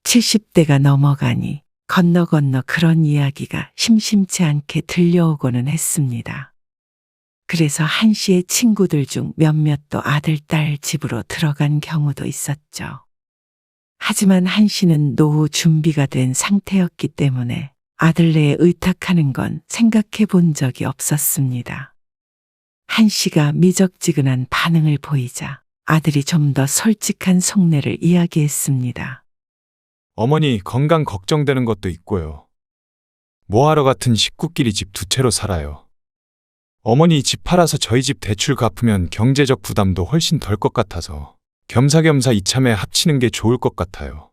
70대가 넘어가니 건너 그런 이야기가 심심치 않게 들려오고는 했습니다. 그래서 한 씨의 친구들 중 몇몇도 아들, 딸 집으로 들어간 경우도 있었죠. 하지만 한 씨는 노후 준비가 된 상태였기 때문에 아들네에 의탁하는 건 생각해 본 적이 없었습니다. 한 씨가 미적지근한 반응을 보이자 아들이 좀 더 솔직한 속내를 이야기했습니다. 어머니 건강 걱정되는 것도 있고요. 뭐하러 같은 식구끼리 집 두 채로 살아요. 어머니 집 팔아서 저희 집 대출 갚으면 경제적 부담도 훨씬 덜 것 같아서 겸사겸사 이참에 합치는 게 좋을 것 같아요.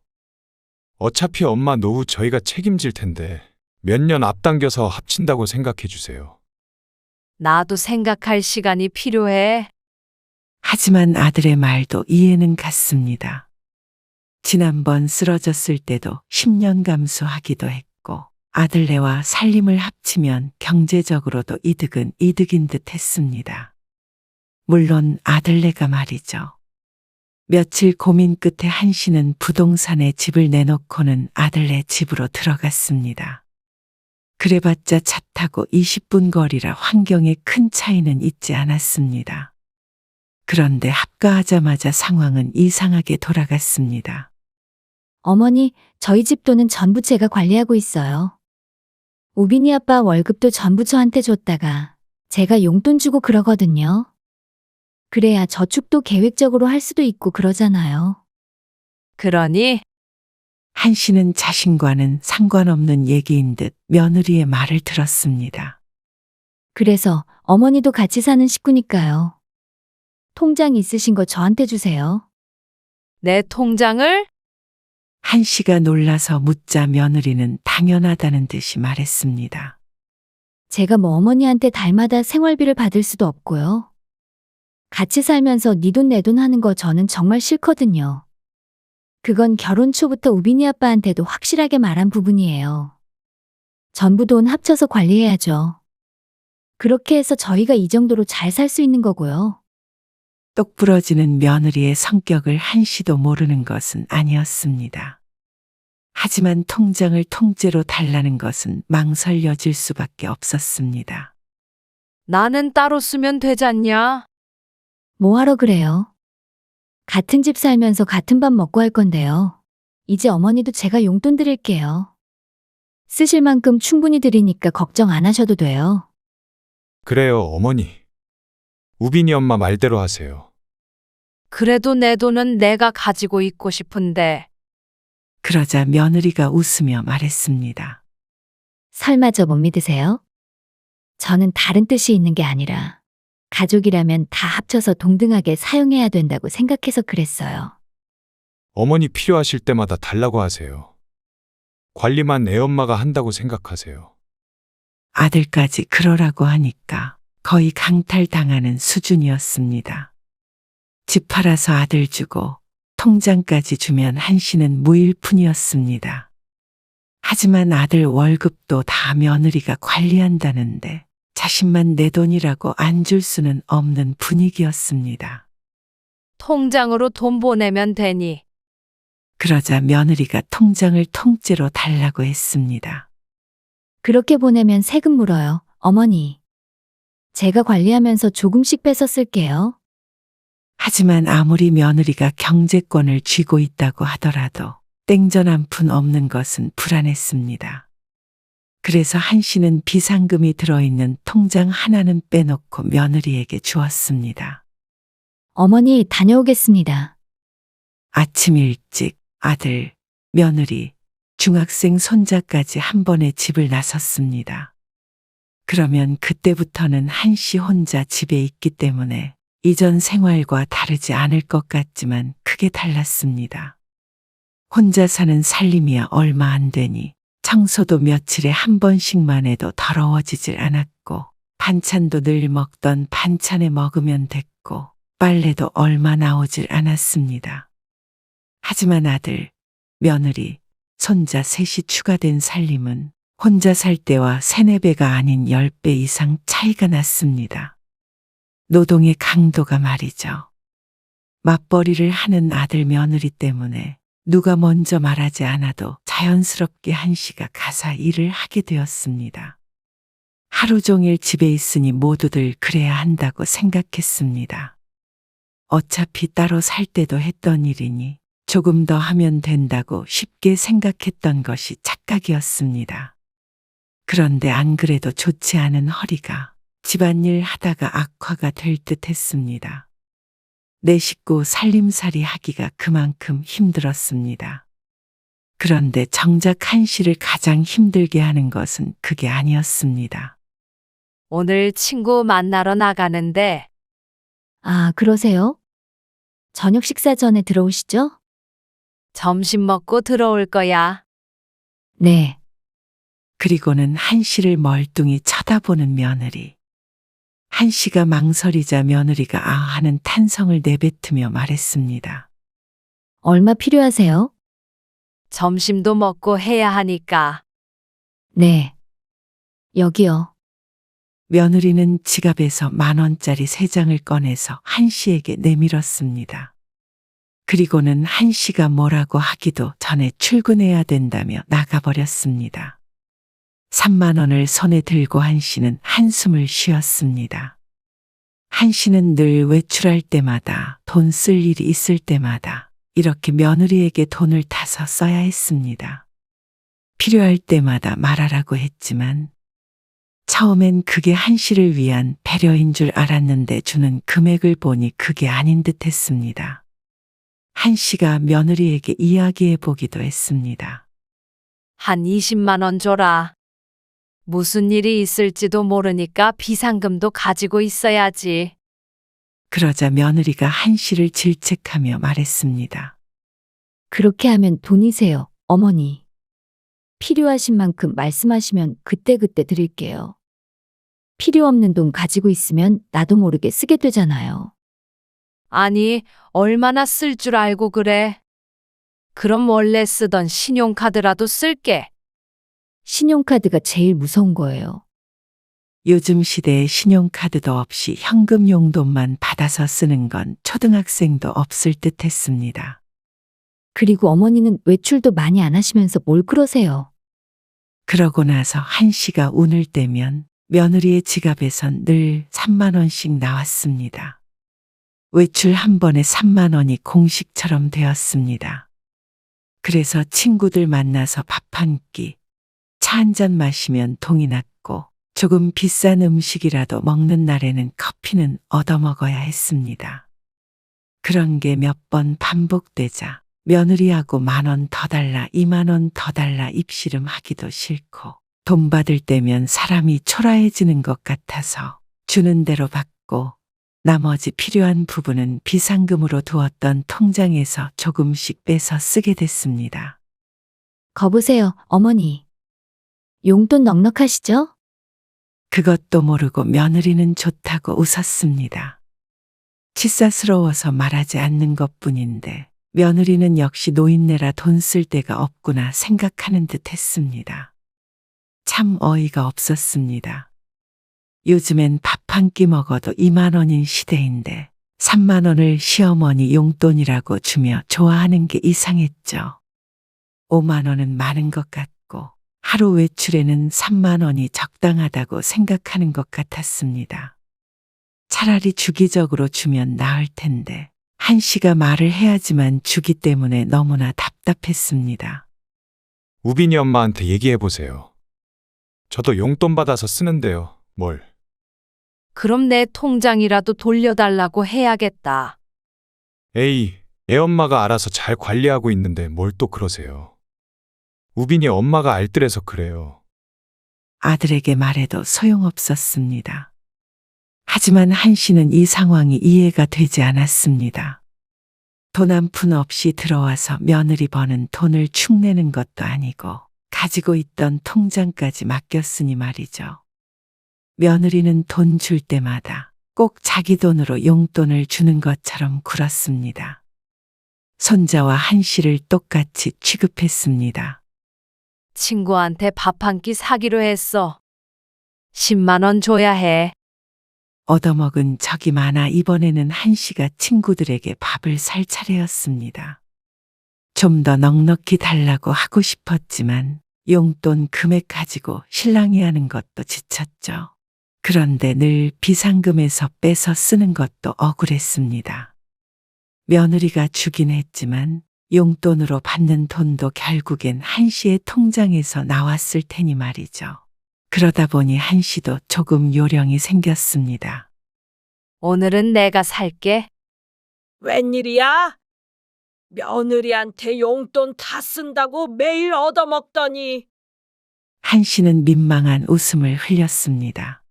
어차피 엄마 노후 저희가 책임질 텐데 몇 년 앞당겨서 합친다고 생각해 주세요. 나도 생각할 시간이 필요해. 하지만 아들의 말도 이해는 갔습니다. 지난번 쓰러졌을 때도 10년 감수하기도 했고 아들네와 살림을 합치면 경제적으로도 이득은 이득인 듯 했습니다. 물론 아들네가 말이죠. 며칠 고민 끝에 한 씨는 부동산에 집을 내놓고는 아들네 집으로 들어갔습니다. 그래봤자 차 타고 20분 거리라 환경에 큰 차이는 있지 않았습니다. 그런데 합가하자마자 상황은 이상하게 돌아갔습니다. 어머니, 저희 집 돈은 전부 제가 관리하고 있어요. 우빈이 아빠 월급도 전부 저한테 줬다가 제가 용돈 주고 그러거든요. 그래야 저축도 계획적으로 할 수도 있고 그러잖아요. 그러니 한 씨는 자신과는 상관없는 얘기인 듯 며느리의 말을 들었습니다. 그래서 어머니도 같이 사는 식구니까요. 통장 있으신 거 저한테 주세요. 내 통장을? 한 씨가 놀라서 묻자 며느리는 당연하다는 듯이 말했습니다. 제가 뭐 어머니한테 달마다 생활비를 받을 수도 없고요. 같이 살면서 네 돈 내 돈 하는 거 저는 정말 싫거든요. 그건 결혼 초부터 우빈이 아빠한테도 확실하게 말한 부분이에요. 전부 돈 합쳐서 관리해야죠. 그렇게 해서 저희가 이 정도로 잘 살 수 있는 거고요. 똑 부러지는 며느리의 성격을 한시도 모르는 것은 아니었습니다. 하지만 통장을 통째로 달라는 것은 망설여질 수밖에 없었습니다. 나는 따로 쓰면 되잖냐? 뭐하러 그래요? 같은 집 살면서 같은 밥 먹고 할 건데요. 이제 어머니도 제가 용돈 드릴게요. 쓰실 만큼 충분히 드리니까 걱정 안 하셔도 돼요. 그래요, 어머니. 우빈이 엄마 말대로 하세요. 그래도 내 돈은 내가 가지고 있고 싶은데. 그러자 며느리가 웃으며 말했습니다. 설마 저 못 믿으세요? 저는 다른 뜻이 있는 게 아니라 가족이라면 다 합쳐서 동등하게 사용해야 된다고 생각해서 그랬어요. 어머니 필요하실 때마다 달라고 하세요. 관리만 애엄마가 한다고 생각하세요. 아들까지 그러라고 하니까 거의 강탈당하는 수준이었습니다. 집 팔아서 아들 주고 통장까지 주면 한시는 무일푼이었습니다. 하지만 아들 월급도 다 며느리가 관리한다는데 자신만 내 돈이라고 안 줄 수는 없는 분위기였습니다. 통장으로 돈 보내면 되니. 그러자 며느리가 통장을 통째로 달라고 했습니다. 그렇게 보내면 세금 물어요, 어머니. 제가 관리하면서 조금씩 빼서 쓸게요. 하지만 아무리 며느리가 경제권을 쥐고 있다고 하더라도 땡전 한 푼 없는 것은 불안했습니다. 그래서 한시는 비상금이 들어있는 통장 하나는 빼놓고 며느리에게 주었습니다. 어머니 다녀오겠습니다. 아침 일찍 아들, 며느리, 중학생 손자까지 한 번에 집을 나섰습니다. 그러면 그때부터는 한시 혼자 집에 있기 때문에 이전 생활과 다르지 않을 것 같지만 크게 달랐습니다. 혼자 사는 살림이야 얼마 안 되니 청소도 며칠에 한 번씩만 해도 더러워지질 않았고 반찬도 늘 먹던 반찬에 먹으면 됐고 빨래도 얼마 나오질 않았습니다. 하지만 아들, 며느리, 손자 셋이 추가된 살림은 혼자 살 때와 3-4배가 아닌 10배 이상 차이가 났습니다. 노동의 강도가 말이죠. 맞벌이를 하는 아들 며느리 때문에 누가 먼저 말하지 않아도 자연스럽게 한시가 가사 일을 하게 되었습니다. 하루 종일 집에 있으니 모두들 그래야 한다고 생각했습니다. 어차피 따로 살 때도 했던 일이니 조금 더 하면 된다고 쉽게 생각했던 것이 착각이었습니다. 그런데 안 그래도 좋지 않은 허리가 집안일 하다가 악화가 될 듯 했습니다. 내 식구 살림살이 하기가 그만큼 힘들었습니다. 그런데 정작 한시를 가장 힘들게 하는 것은 그게 아니었습니다. 오늘 친구 만나러 나가는데. 아, 그러세요? 저녁 식사 전에 들어오시죠? 점심 먹고 들어올 거야. 네. 그리고는 한시를 멀뚱히 쳐다보는 며느리. 한시가 망설이자 며느리가 아 하는 탄성을 내뱉으며 말했습니다. 얼마 필요하세요? 점심도 먹고 해야 하니까. 네. 여기요. 며느리는 지갑에서 10,000원짜리 3장을 꺼내서 한시에게 내밀었습니다. 그리고는 한시가 뭐라고 하기도 전에 출근해야 된다며 나가버렸습니다. 3만 원을 손에 들고 한시는 한숨을 쉬었습니다. 한시는 늘 외출할 때마다 돈 쓸 일이 있을 때마다 이렇게 며느리에게 돈을 타서 써야 했습니다. 필요할 때마다 말하라고 했지만 처음엔 그게 한시를 위한 배려인 줄 알았는데 주는 금액을 보니 그게 아닌 듯 했습니다. 한시가 며느리에게 이야기해 보기도 했습니다. 한 20만 원 줘라. 무슨 일이 있을지도 모르니까 비상금도 가지고 있어야지. 그러자 며느리가 한시를 질책하며 말했습니다. 그렇게 하면 돈이세요, 어머니. 필요하신 만큼 말씀하시면 그때그때 드릴게요. 필요 없는 돈 가지고 있으면 나도 모르게 쓰게 되잖아요. 아니, 얼마나 쓸 줄 알고 그래. 그럼 원래 쓰던 신용카드라도 쓸게. 신용카드가 제일 무서운 거예요. 요즘 시대에 신용카드도 없이 현금 용돈만 받아서 쓰는 건 초등학생도 없을 듯 했습니다. 그리고 어머니는 외출도 많이 안 하시면서 뭘 그러세요? 그러고 나서 한씨가 운을 떼면 며느리의 지갑에선 늘 3만 원씩 나왔습니다. 외출 한 번에 3만 원이 공식처럼 되었습니다. 그래서 친구들 만나서 밥 한 끼, 차 한 잔 마시면 동이 났고 조금 비싼 음식이라도 먹는 날에는 커피는 얻어먹어야 했습니다. 그런 게 몇 번 반복되자 며느리하고 10,000원 더 달라, 20,000원 더 달라 입씨름 하기도 싫고 돈 받을 때면 사람이 초라해지는 것 같아서 주는 대로 받고 나머지 필요한 부분은 비상금으로 두었던 통장에서 조금씩 빼서 쓰게 됐습니다. 거보세요, 어머니. 용돈 넉넉하시죠? 그것도 모르고 며느리는 좋다고 웃었습니다. 치사스러워서 말하지 않는 것뿐인데 며느리는 역시 노인네라 돈 쓸 데가 없구나 생각하는 듯 했습니다. 참 어이가 없었습니다. 요즘엔 밥 한 끼 먹어도 2만 원인 시대인데 3만 원을 시어머니 용돈이라고 주며 좋아하는 게 이상했죠. 5만 원은 많은 것 같고 하루 외출에는 3만 원이 적당하다고 생각하는 것 같았습니다. 차라리 주기적으로 주면 나을 텐데 한씨가 말을 해야지만 주기 때문에 너무나 답답했습니다. 우빈이 엄마한테 얘기해 보세요. 저도 용돈 받아서 쓰는데요. 뭘? 그럼 내 통장이라도 돌려달라고 해야겠다. 에이, 애 엄마가 알아서 잘 관리하고 있는데 뭘 또 그러세요. 우빈이 엄마가 알뜰해서 그래요. 아들에게 말해도 소용없었습니다. 하지만 한씨는 이 상황이 이해가 되지 않았습니다. 돈 한 푼 없이 들어와서 며느리 버는 돈을 축내는 것도 아니고 가지고 있던 통장까지 맡겼으니 말이죠. 며느리는 돈 줄 때마다 꼭 자기 돈으로 용돈을 주는 것처럼 굴었습니다. 손자와 한씨를 똑같이 취급했습니다. 친구한테 밥 한 끼 사기로 했어. 10만 원 줘야 해. 얻어먹은 적이 많아 이번에는 한씨가 친구들에게 밥을 살 차례였습니다. 좀 더 넉넉히 달라고 하고 싶었지만 용돈 금액 가지고 신랑이 하는 것도 지쳤죠. 그런데 늘 비상금에서 빼서 쓰는 것도 억울했습니다. 며느리가 주긴 했지만 용돈으로 받는 돈도 결국엔 한씨의 통장에서 나왔을 테니 말이죠. 그러다 보니 한씨도 조금 요령이 생겼습니다. 오늘은 내가 살게. 웬일이야? 며느리한테 용돈 다 쓴다고 매일 얻어먹더니. 한씨는 민망한 웃음을 흘렸습니다.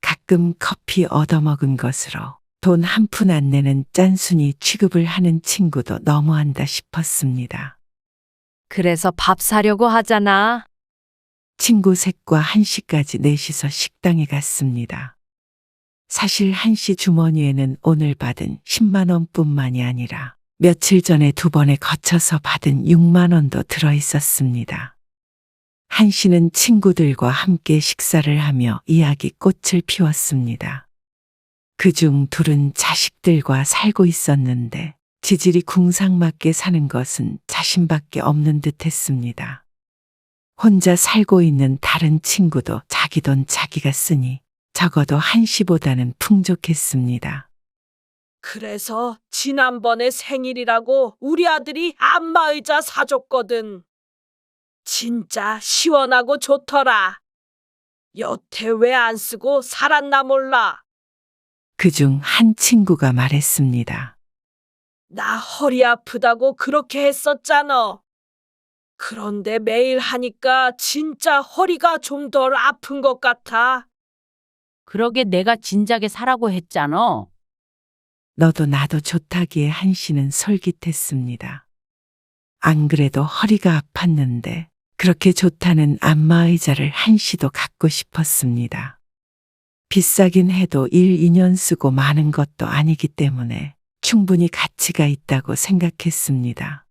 가끔 커피 얻어먹은 것으로 돈 한 푼 안 내는 짠순이 취급을 하는 친구도 너무한다 싶었습니다. 그래서 밥 사려고 하잖아. 친구 셋과 한씨까지 넷이서 식당에 갔습니다. 사실 한씨 주머니에는 오늘 받은 10만 원뿐만이 아니라 며칠 전에 2번에 거쳐서 받은 6만 원도 들어 있었습니다. 한씨는 친구들과 함께 식사를 하며 이야기꽃을 피웠습니다. 그중 둘은 자식들과 살고 있었는데 지질이 궁상맞게 사는 것은 자신밖에 없는 듯 했습니다. 혼자 살고 있는 다른 친구도 자기 돈 자기가 쓰니 적어도 한씨보다는 풍족했습니다. 그래서 지난번에 생일이라고 우리 아들이 안마의자 사줬거든. 진짜 시원하고 좋더라. 여태 왜 안 쓰고 살았나 몰라. 그중 한 친구가 말했습니다. 나 허리 아프다고 그렇게 했었잖아. 그런데 매일 하니까 진짜 허리가 좀 덜 아픈 것 같아. 그러게 내가 진작에 사라고 했잖아. 너도 나도 좋다기에 한씨는 솔깃했습니다. 안 그래도 허리가 아팠는데 그렇게 좋다는 안마의자를 한씨도 갖고 싶었습니다. 비싸긴 해도 1, 2년 쓰고 마는 것도 아니기 때문에 충분히 가치가 있다고 생각했습니다.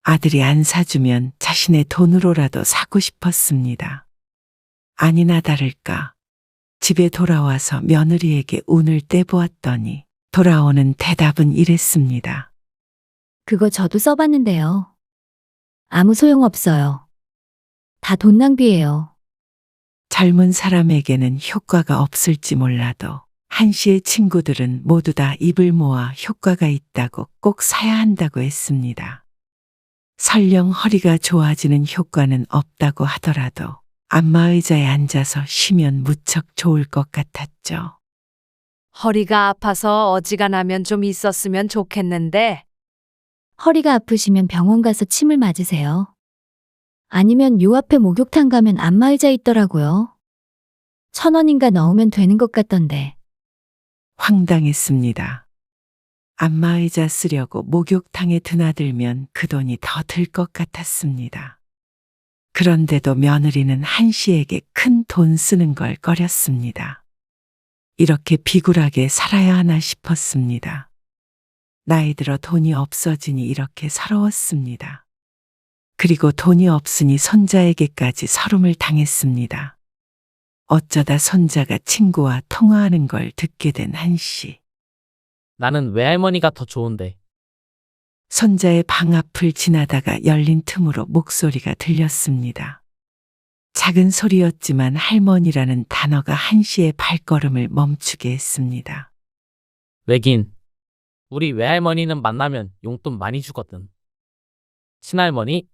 아들이 안 사주면 자신의 돈으로라도 사고 싶었습니다. 아니나 다를까 집에 돌아와서 며느리에게 운을 떼보았더니 돌아오는 대답은 이랬습니다. 그거 저도 써봤는데요. 아무 소용없어요. 다 돈 낭비예요. 젊은 사람에게는 효과가 없을지 몰라도 한 씨의 친구들은 모두 다 입을 모아 효과가 있다고 꼭 사야 한다고 했습니다. 설령 허리가 좋아지는 효과는 없다고 하더라도 안마의자에 앉아서 쉬면 무척 좋을 것 같았죠. 허리가 아파서 어지간하면 좀 있었으면 좋겠는데 허리가 아프시면 병원 가서 침을 맞으세요. 아니면 요 앞에 목욕탕 가면 안마의자 있더라고요. 1,000원인가 넣으면 되는 것 같던데. 황당했습니다. 안마의자 쓰려고 목욕탕에 드나들면 그 돈이 더 들 것 같았습니다. 그런데도 며느리는 한 씨에게 큰 돈 쓰는 걸 꺼렸습니다. 이렇게 비굴하게 살아야 하나 싶었습니다. 나이 들어 돈이 없어지니 이렇게 서러웠습니다. 그리고 돈이 없으니 손자에게까지 서름을 당했습니다. 어쩌다 손자가 친구와 통화하는 걸 듣게 된 한 씨. 나는 외할머니가 더 좋은데. 손자의 방 앞을 지나다가 열린 틈으로 목소리가 들렸습니다. 작은 소리였지만 할머니라는 단어가 한 씨의 발걸음을 멈추게 했습니다. 왜긴. 우리 외할머니는 만나면 용돈 많이 주거든. 친할머니?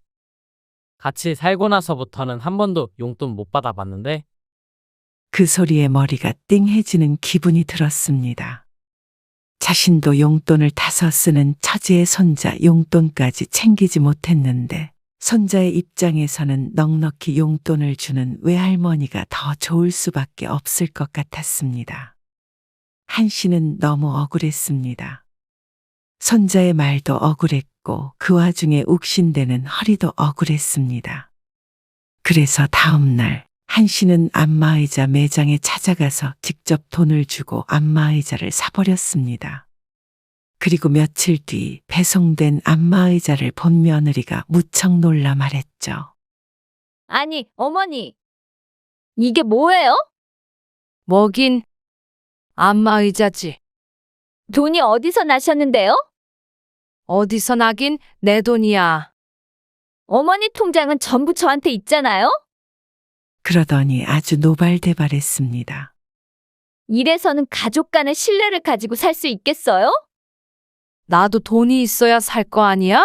같이 살고 나서부터는 한 번도 용돈 못 받아봤는데. 그 소리에 머리가 띵해지는 기분이 들었습니다. 자신도 용돈을 타서 쓰는 처지의 손자 용돈까지 챙기지 못했는데 손자의 입장에서는 넉넉히 용돈을 주는 외할머니가 더 좋을 수밖에 없을 것 같았습니다. 한 씨는 너무 억울했습니다. 손자의 말도 억울했고 그 와중에 욱신대는 허리도 억울했습니다. 그래서 다음 날 한 씨는 안마의자 매장에 찾아가서 직접 돈을 주고 안마의자를 사버렸습니다. 그리고 며칠 뒤 배송된 안마의자를 본 며느리가 무척 놀라 말했죠. 아니, 어머니. 이게 뭐예요? 뭐긴 안마의자지. 돈이 어디서 나셨는데요? 어디서 나긴 내 돈이야. 어머니 통장은 전부 저한테 있잖아요? 그러더니 아주 노발대발했습니다. 이래서는 가족 간의 신뢰를 가지고 살 수 있겠어요? 나도 돈이 있어야 살 거 아니야?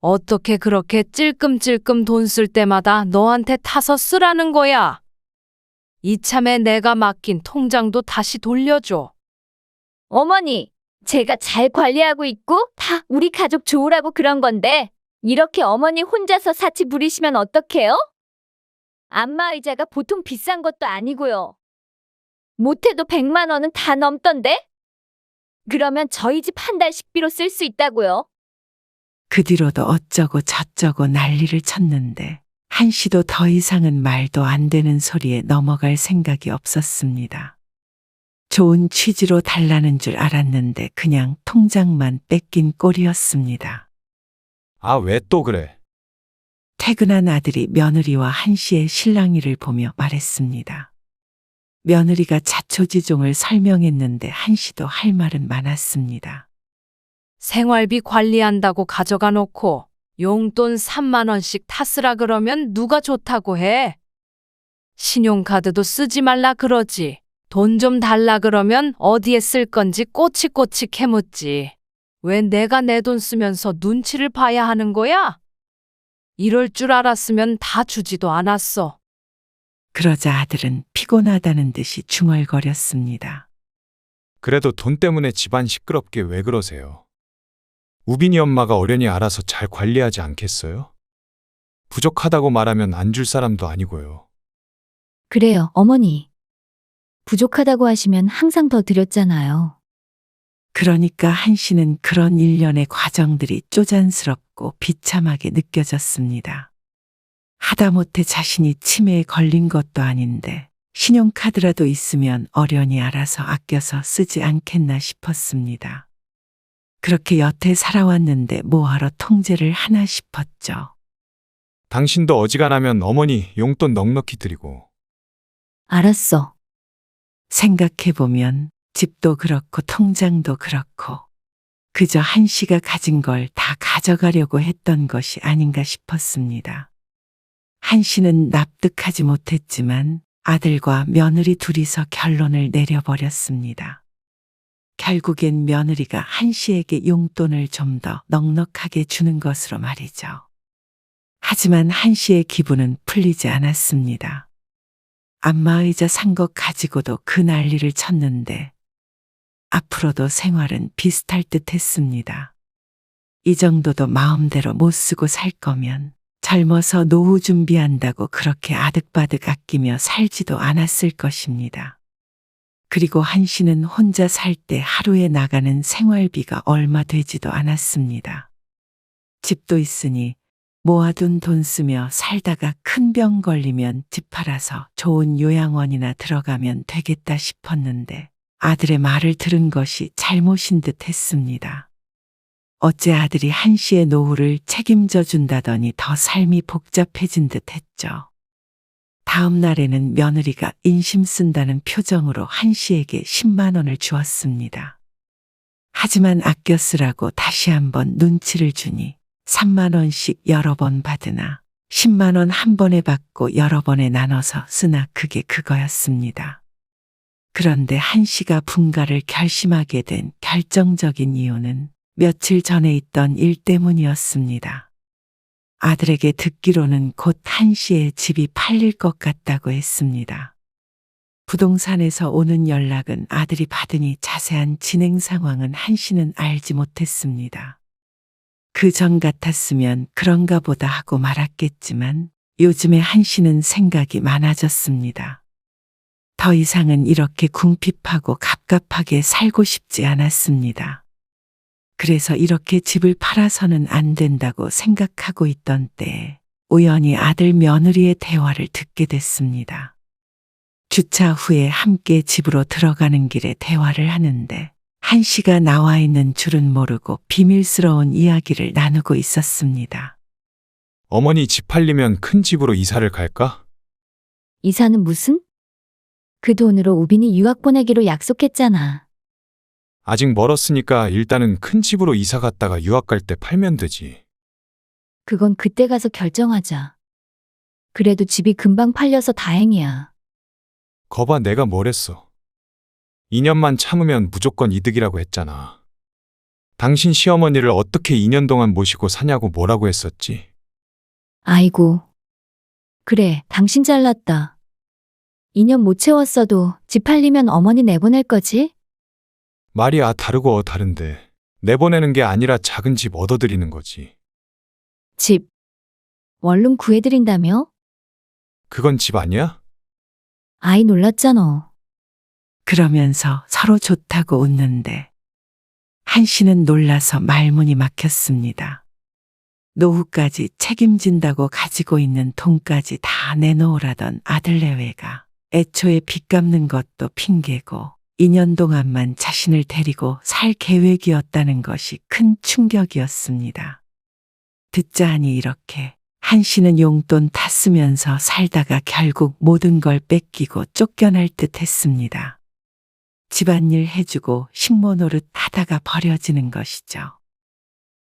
어떻게 그렇게 찔끔찔끔 돈 쓸 때마다 너한테 타서 쓰라는 거야? 이참에 내가 맡긴 통장도 다시 돌려줘. 어머니, 제가 잘 관리하고 있고 다 우리 가족 좋으라고 그런 건데 이렇게 어머니 혼자서 사치 부리시면 어떡해요? 안마의자가 보통 비싼 것도 아니고요. 못해도 100만 원은 다 넘던데? 그러면 저희 집 한 달 식비로 쓸 수 있다고요. 그 뒤로도 어쩌고 저쩌고 난리를 쳤는데 한 씨도 더 이상은 말도 안 되는 소리에 넘어갈 생각이 없었습니다. 좋은 취지로 달라는 줄 알았는데 그냥 통장만 뺏긴 꼴이었습니다. 아, 왜 또 그래? 퇴근한 아들이 며느리와 한 씨의 실랑이를 보며 말했습니다. 며느리가 자초지종을 설명했는데 한 씨도 할 말은 많았습니다. 생활비 관리한다고 가져가 놓고 용돈 3만 원씩 타쓰라 그러면 누가 좋다고 해? 신용카드도 쓰지 말라 그러지. 돈 좀 달라 그러면 어디에 쓸 건지 꼬치꼬치 캐묻지. 왜 내가 내 돈 쓰면서 눈치를 봐야 하는 거야? 이럴 줄 알았으면 다 주지도 않았어. 그러자 아들은 피곤하다는 듯이 중얼거렸습니다. 그래도 돈 때문에 집안 시끄럽게 왜 그러세요? 우빈이 엄마가 어련히 알아서 잘 관리하지 않겠어요? 부족하다고 말하면 안 줄 사람도 아니고요. 그래요, 어머니. 부족하다고 하시면 항상 더 드렸잖아요. 그러니까 한 씨는 그런 일련의 과정들이 쪼잔스럽고 비참하게 느껴졌습니다. 하다못해 자신이 치매에 걸린 것도 아닌데 신용카드라도 있으면 어련히 알아서 아껴서 쓰지 않겠나 싶었습니다. 그렇게 여태 살아왔는데 뭐하러 통제를 하나 싶었죠. 당신도 어지간하면 어머니 용돈 넉넉히 드리고. 알았어. 생각해보면 집도 그렇고 통장도 그렇고 그저 한씨가 가진 걸 다 가져가려고 했던 것이 아닌가 싶었습니다. 한씨는 납득하지 못했지만 아들과 며느리 둘이서 결론을 내려버렸습니다. 결국엔 며느리가 한씨에게 용돈을 좀 더 넉넉하게 주는 것으로 말이죠. 하지만 한씨의 기분은 풀리지 않았습니다. 안마의자 산 것 가지고도 그 난리를 쳤는데 앞으로도 생활은 비슷할 듯 했습니다. 이 정도도 마음대로 못 쓰고 살 거면 젊어서 노후 준비한다고 그렇게 아득바득 아끼며 살지도 않았을 것입니다. 그리고 한씨는 혼자 살 때 하루에 나가는 생활비가 얼마 되지도 않았습니다. 집도 있으니 모아둔 돈 쓰며 살다가 큰 병 걸리면 집 팔아서 좋은 요양원이나 들어가면 되겠다 싶었는데 아들의 말을 들은 것이 잘못인 듯 했습니다. 어째 아들이 한씨의 노후를 책임져 준다더니 더 삶이 복잡해진 듯 했죠. 다음 날에는 며느리가 인심 쓴다는 표정으로 한씨에게 10만 원을 주었습니다. 하지만 아껴 쓰라고 다시 한번 눈치를 주니 3만 원씩 여러 번 받으나 10만 원 한 번에 받고 여러 번에 나눠서 쓰나 그게 그거였습니다. 그런데 한씨가 분가를 결심하게 된 결정적인 이유는 며칠 전에 있던 일 때문이었습니다. 아들에게 듣기로는 곧 한씨의 집이 팔릴 것 같다고 했습니다. 부동산에서 오는 연락은 아들이 받으니 자세한 진행 상황은 한씨는 알지 못했습니다. 그 전 같았으면 그런가 보다 하고 말았겠지만 요즘에 한씨는 생각이 많아졌습니다. 더 이상은 이렇게 궁핍하고 갑갑하게 살고 싶지 않았습니다. 그래서 이렇게 집을 팔아서는 안 된다고 생각하고 있던 때에 우연히 아들 며느리의 대화를 듣게 됐습니다. 주차 후에 함께 집으로 들어가는 길에 대화를 하는데 한씨가 나와 있는 줄은 모르고 비밀스러운 이야기를 나누고 있었습니다. 어머니 집 팔리면 큰 집으로 이사를 갈까? 이사는 무슨? 그 돈으로 우빈이 유학 보내기로 약속했잖아. 아직 멀었으니까 일단은 큰 집으로 이사 갔다가 유학 갈 때 팔면 되지. 그건 그때 가서 결정하자. 그래도 집이 금방 팔려서 다행이야. 거봐 내가 뭘 했어. 2년만 참으면 무조건 이득이라고 했잖아. 당신 시어머니를 어떻게 2년 동안 모시고 사냐고 뭐라고 했었지? 아이고. 그래, 당신 잘났다. 2년 못 채웠어도 집 팔리면 어머니 내보낼 거지? 말이 다르고 다른데 내보내는 게 아니라 작은 집 얻어드리는 거지. 집. 원룸 구해드린다며? 그건 집 아니야? 아이 놀랐잖아. 그러면서 서로 좋다고 웃는데 한씨는 놀라서 말문이 막혔습니다. 노후까지 책임진다고 가지고 있는 돈까지 다 내놓으라던 아들 내외가 애초에 빚 갚는 것도 핑계고 2년 동안만 자신을 데리고 살 계획이었다는 것이 큰 충격이었습니다. 듣자 하니 이렇게 한씨는 용돈 다 쓰면서 살다가 결국 모든 걸 뺏기고 쫓겨날 듯 했습니다. 집안일 해주고 식모 노릇 하다가 버려지는 것이죠.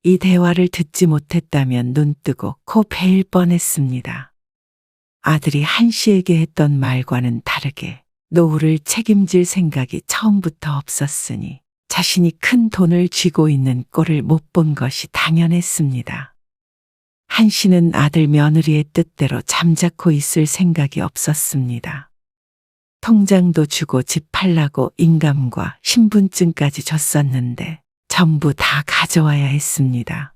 이 대화를 듣지 못했다면 눈뜨고 코 베일 뻔했습니다. 아들이 한씨에게 했던 말과는 다르게 노후를 책임질 생각이 처음부터 없었으니 자신이 큰 돈을 쥐고 있는 꼴을 못 본 것이 당연했습니다. 한씨는 아들 며느리의 뜻대로 잠자코 있을 생각이 없었습니다. 통장도 주고 집 팔라고 인감과 신분증까지 줬었는데 전부 다 가져와야 했습니다.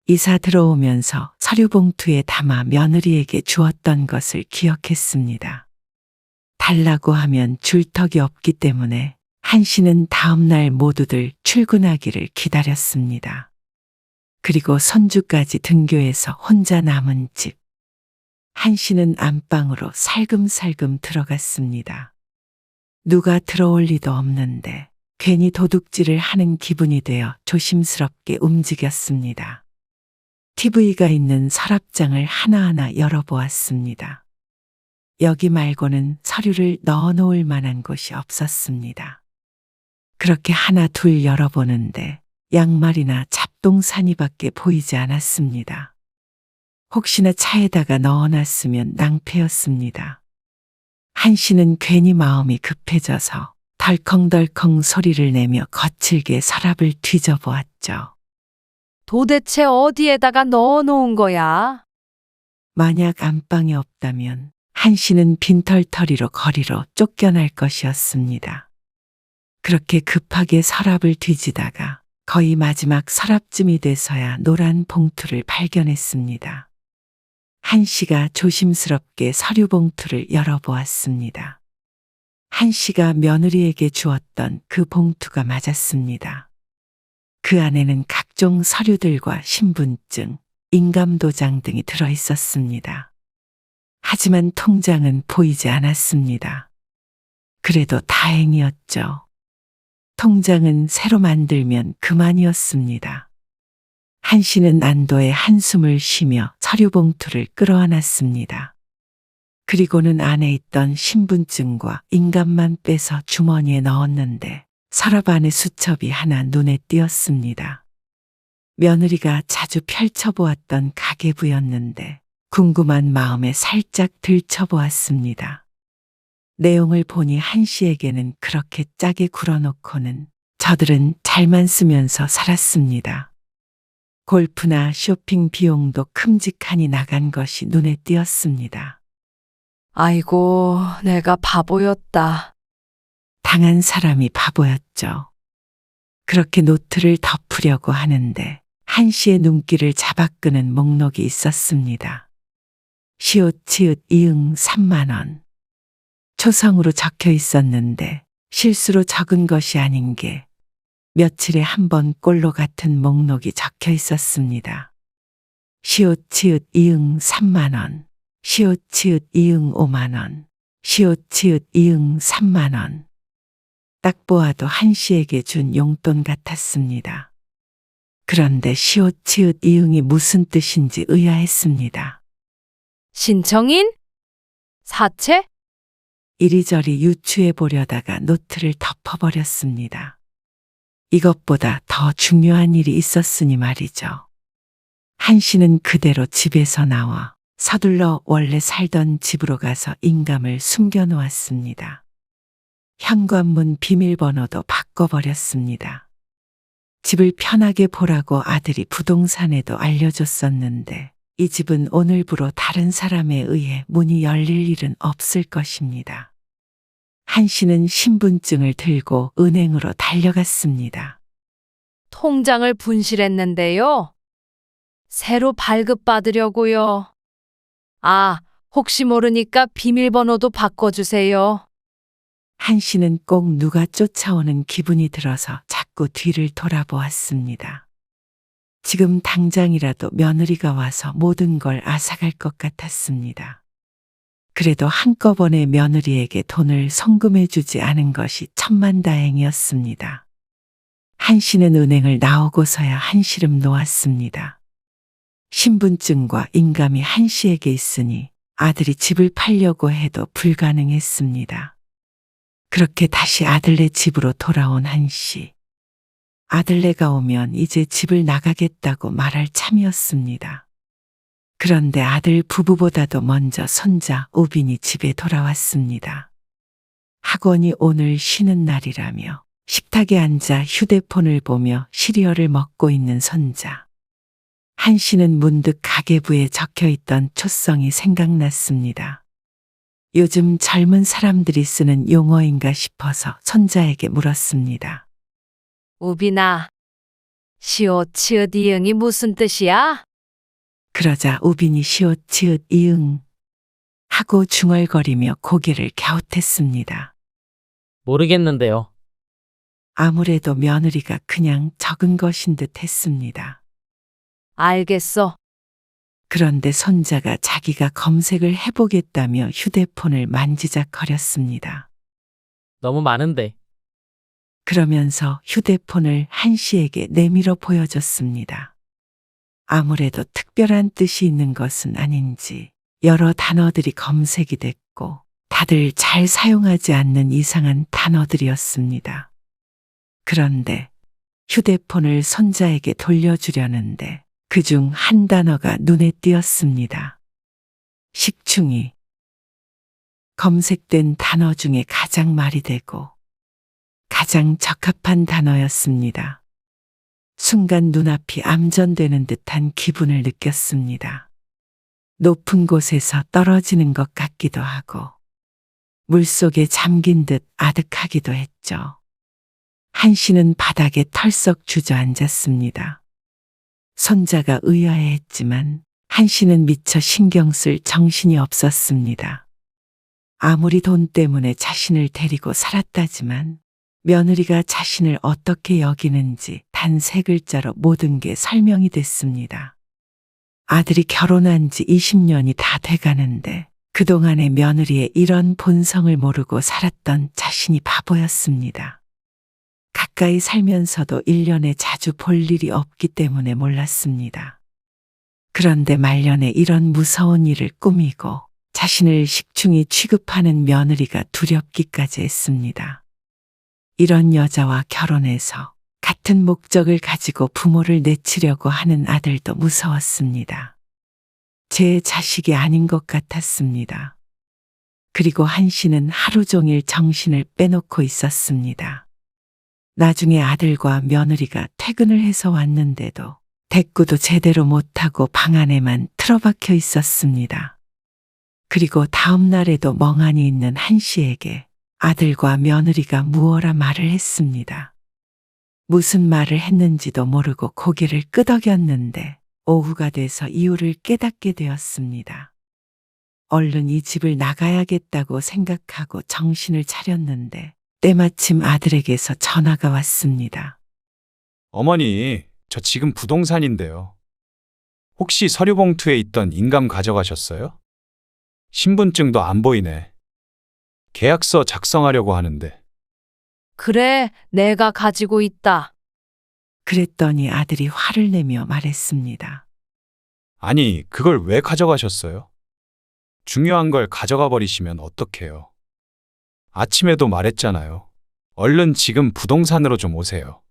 이사 들어오면서 서류 봉투에 담아 며느리에게 주었던 것을 기억했습니다. 달라고 하면 줄 턱이 없기 때문에 한씨는 다음 날 모두들 출근하기를 기다렸습니다. 그리고 손주까지 등교해서 혼자 남은 집. 한씨는 안방으로 살금살금 들어갔습니다. 누가 들어올 리도 없는데 괜히 도둑질을 하는 기분이 되어 조심스럽게 움직였습니다. TV가 있는 서랍장을 하나하나 열어보았습니다. 여기 말고는 서류를 넣어놓을 만한 곳이 없었습니다. 그렇게 하나 둘 열어보는데 양말이나 잡동사니밖에 보이지 않았습니다. 혹시나 차에다가 넣어놨으면 낭패였습니다. 한 씨는 괜히 마음이 급해져서 덜컹덜컹 소리를 내며 거칠게 서랍을 뒤져보았죠. 도대체 어디에다가 넣어놓은 거야? 만약 안방이 없다면 한 씨는 빈털터리로 거리로 쫓겨날 것이었습니다. 그렇게 급하게 서랍을 뒤지다가 거의 마지막 서랍쯤이 돼서야 노란 봉투를 발견했습니다. 한 씨가 조심스럽게 서류 봉투를 열어보았습니다. 한 씨가 며느리에게 주었던 그 봉투가 맞았습니다. 그 안에는 각종 서류들과 신분증, 인감도장 등이 들어 있었습니다. 하지만 통장은 보이지 않았습니다. 그래도 다행이었죠. 통장은 새로 만들면 그만이었습니다. 한 씨는 안도의 한숨을 쉬며 서류 봉투를 끌어안았습니다. 그리고는 안에 있던 신분증과 인감만 빼서 주머니에 넣었는데 서랍 안에 수첩이 하나 눈에 띄었습니다. 며느리가 자주 펼쳐보았던 가계부였는데 궁금한 마음에 살짝 들춰보았습니다. 내용을 보니 한 씨에게는 그렇게 짜게 굴어놓고는 저들은 잘만 쓰면서 살았습니다. 골프나 쇼핑 비용도 큼직하니 나간 것이 눈에 띄었습니다. 아이고, 내가 바보였다. 당한 사람이 바보였죠. 그렇게 노트를 덮으려고 하는데 한 씨의 눈길을 잡아끄는 목록이 있었습니다. 시옷 치읓 이응 3만 원. 초성으로 적혀 있었는데 실수로 적은 것이 아닌 게 며칠에 한 번 꼴로 같은 목록이 적혀 있었습니다. 시옷 치읓 이응 3만 원. 시옷 치읓 이응 5만 원. 시옷 치읓 이응 3만 원. 딱 보아도 한 씨에게 준 용돈 같았습니다. 그런데 시옷 치읓 이응이 무슨 뜻인지 의아했습니다. 신청인? 사채? 이리저리 유추해 보려다가 노트를 덮어버렸습니다. 이것보다 더 중요한 일이 있었으니 말이죠. 한 씨는 그대로 집에서 나와 서둘러 원래 살던 집으로 가서 인감을 숨겨놓았습니다. 현관문 비밀번호도 바꿔버렸습니다. 집을 편하게 보라고 아들이 부동산에도 알려줬었는데 이 집은 오늘부로 다른 사람에 의해 문이 열릴 일은 없을 것입니다. 한 씨는 신분증을 들고 은행으로 달려갔습니다. 통장을 분실했는데요. 새로 발급받으려고요. 아, 혹시 모르니까 비밀번호도 바꿔주세요. 한 씨는 꼭 누가 쫓아오는 기분이 들어서 자꾸 뒤를 돌아보았습니다. 지금 당장이라도 며느리가 와서 모든 걸 앗아갈 것 같았습니다. 그래도 한꺼번에 며느리에게 돈을 송금해 주지 않은 것이 천만다행이었습니다. 한 씨는 은행을 나오고서야 한시름 놓았습니다. 신분증과 인감이 한 씨에게 있으니 아들이 집을 팔려고 해도 불가능했습니다. 그렇게 다시 아들네 집으로 돌아온 한 씨. 아들네가 오면 이제 집을 나가겠다고 말할 참이었습니다. 그런데 아들 부부보다도 먼저 손자 우빈이 집에 돌아왔습니다. 학원이 오늘 쉬는 날이라며 식탁에 앉아 휴대폰을 보며 시리얼을 먹고 있는 손자. 한 씨는 문득 가계부에 적혀있던 초성이 생각났습니다. 요즘 젊은 사람들이 쓰는 용어인가 싶어서 손자에게 물었습니다. 우빈아, 시옷 치읓 이응이 무슨 뜻이야? 그러자 우빈이 시옷 치읓 이응 하고 중얼거리며 고개를 갸웃했습니다. 모르겠는데요. 아무래도 며느리가 그냥 적은 것인 듯 했습니다. 알겠어. 그런데 손자가 자기가 검색을 해보겠다며 휴대폰을 만지작거렸습니다. 너무 많은데. 그러면서 휴대폰을 한 씨에게 내밀어 보여줬습니다. 아무래도 특별한 뜻이 있는 것은 아닌지 여러 단어들이 검색이 됐고 다들 잘 사용하지 않는 이상한 단어들이었습니다. 그런데 휴대폰을 손자에게 돌려주려는데 그중 한 단어가 눈에 띄었습니다. 식충이. 검색된 단어 중에 가장 말이 되고 가장 적합한 단어였습니다. 순간 눈앞이 암전되는 듯한 기분을 느꼈습니다. 높은 곳에서 떨어지는 것 같기도 하고 물속에 잠긴 듯 아득하기도 했죠. 한 씨는 바닥에 털썩 주저앉았습니다. 손자가 의아해했지만 한 씨는 미처 신경 쓸 정신이 없었습니다. 아무리 돈 때문에 자신을 데리고 살았다지만 며느리가 자신을 어떻게 여기는지 단 3글자로 모든 게 설명이 됐습니다. 아들이 결혼한 지 20년이 다 돼가는데 그동안의 며느리의 이런 본성을 모르고 살았던 자신이 바보였습니다. 가까이 살면서도 1년에 자주 볼 일이 없기 때문에 몰랐습니다. 그런데 말년에 이런 무서운 일을 꾸미고 자신을 식충이 취급하는 며느리가 두렵기까지 했습니다. 이런 여자와 결혼해서 같은 목적을 가지고 부모를 내치려고 하는 아들도 무서웠습니다. 제 자식이 아닌 것 같았습니다. 그리고 한 씨는 하루 종일 정신을 빼놓고 있었습니다. 나중에 아들과 며느리가 퇴근을 해서 왔는데도 대꾸도 제대로 못하고 방 안에만 틀어박혀 있었습니다. 그리고 다음 날에도 멍하니 있는 한 씨에게 아들과 며느리가 무어라 말을 했습니다. 무슨 말을 했는지도 모르고 고개를 끄덕였는데 오후가 돼서 이유를 깨닫게 되었습니다. 얼른 이 집을 나가야겠다고 생각하고 정신을 차렸는데 때마침 아들에게서 전화가 왔습니다. 어머니, 저 지금 부동산인데요. 혹시 서류 봉투에 있던 인감 가져가셨어요? 신분증도 안 보이네. 계약서 작성하려고 하는데. 그래, 내가 가지고 있다. 그랬더니 아들이 화를 내며 말했습니다. 아니, 그걸 왜 가져가셨어요? 중요한 걸 가져가 버리시면 어떡해요? 아침에도 말했잖아요. 얼른 지금 부동산으로 좀 오세요.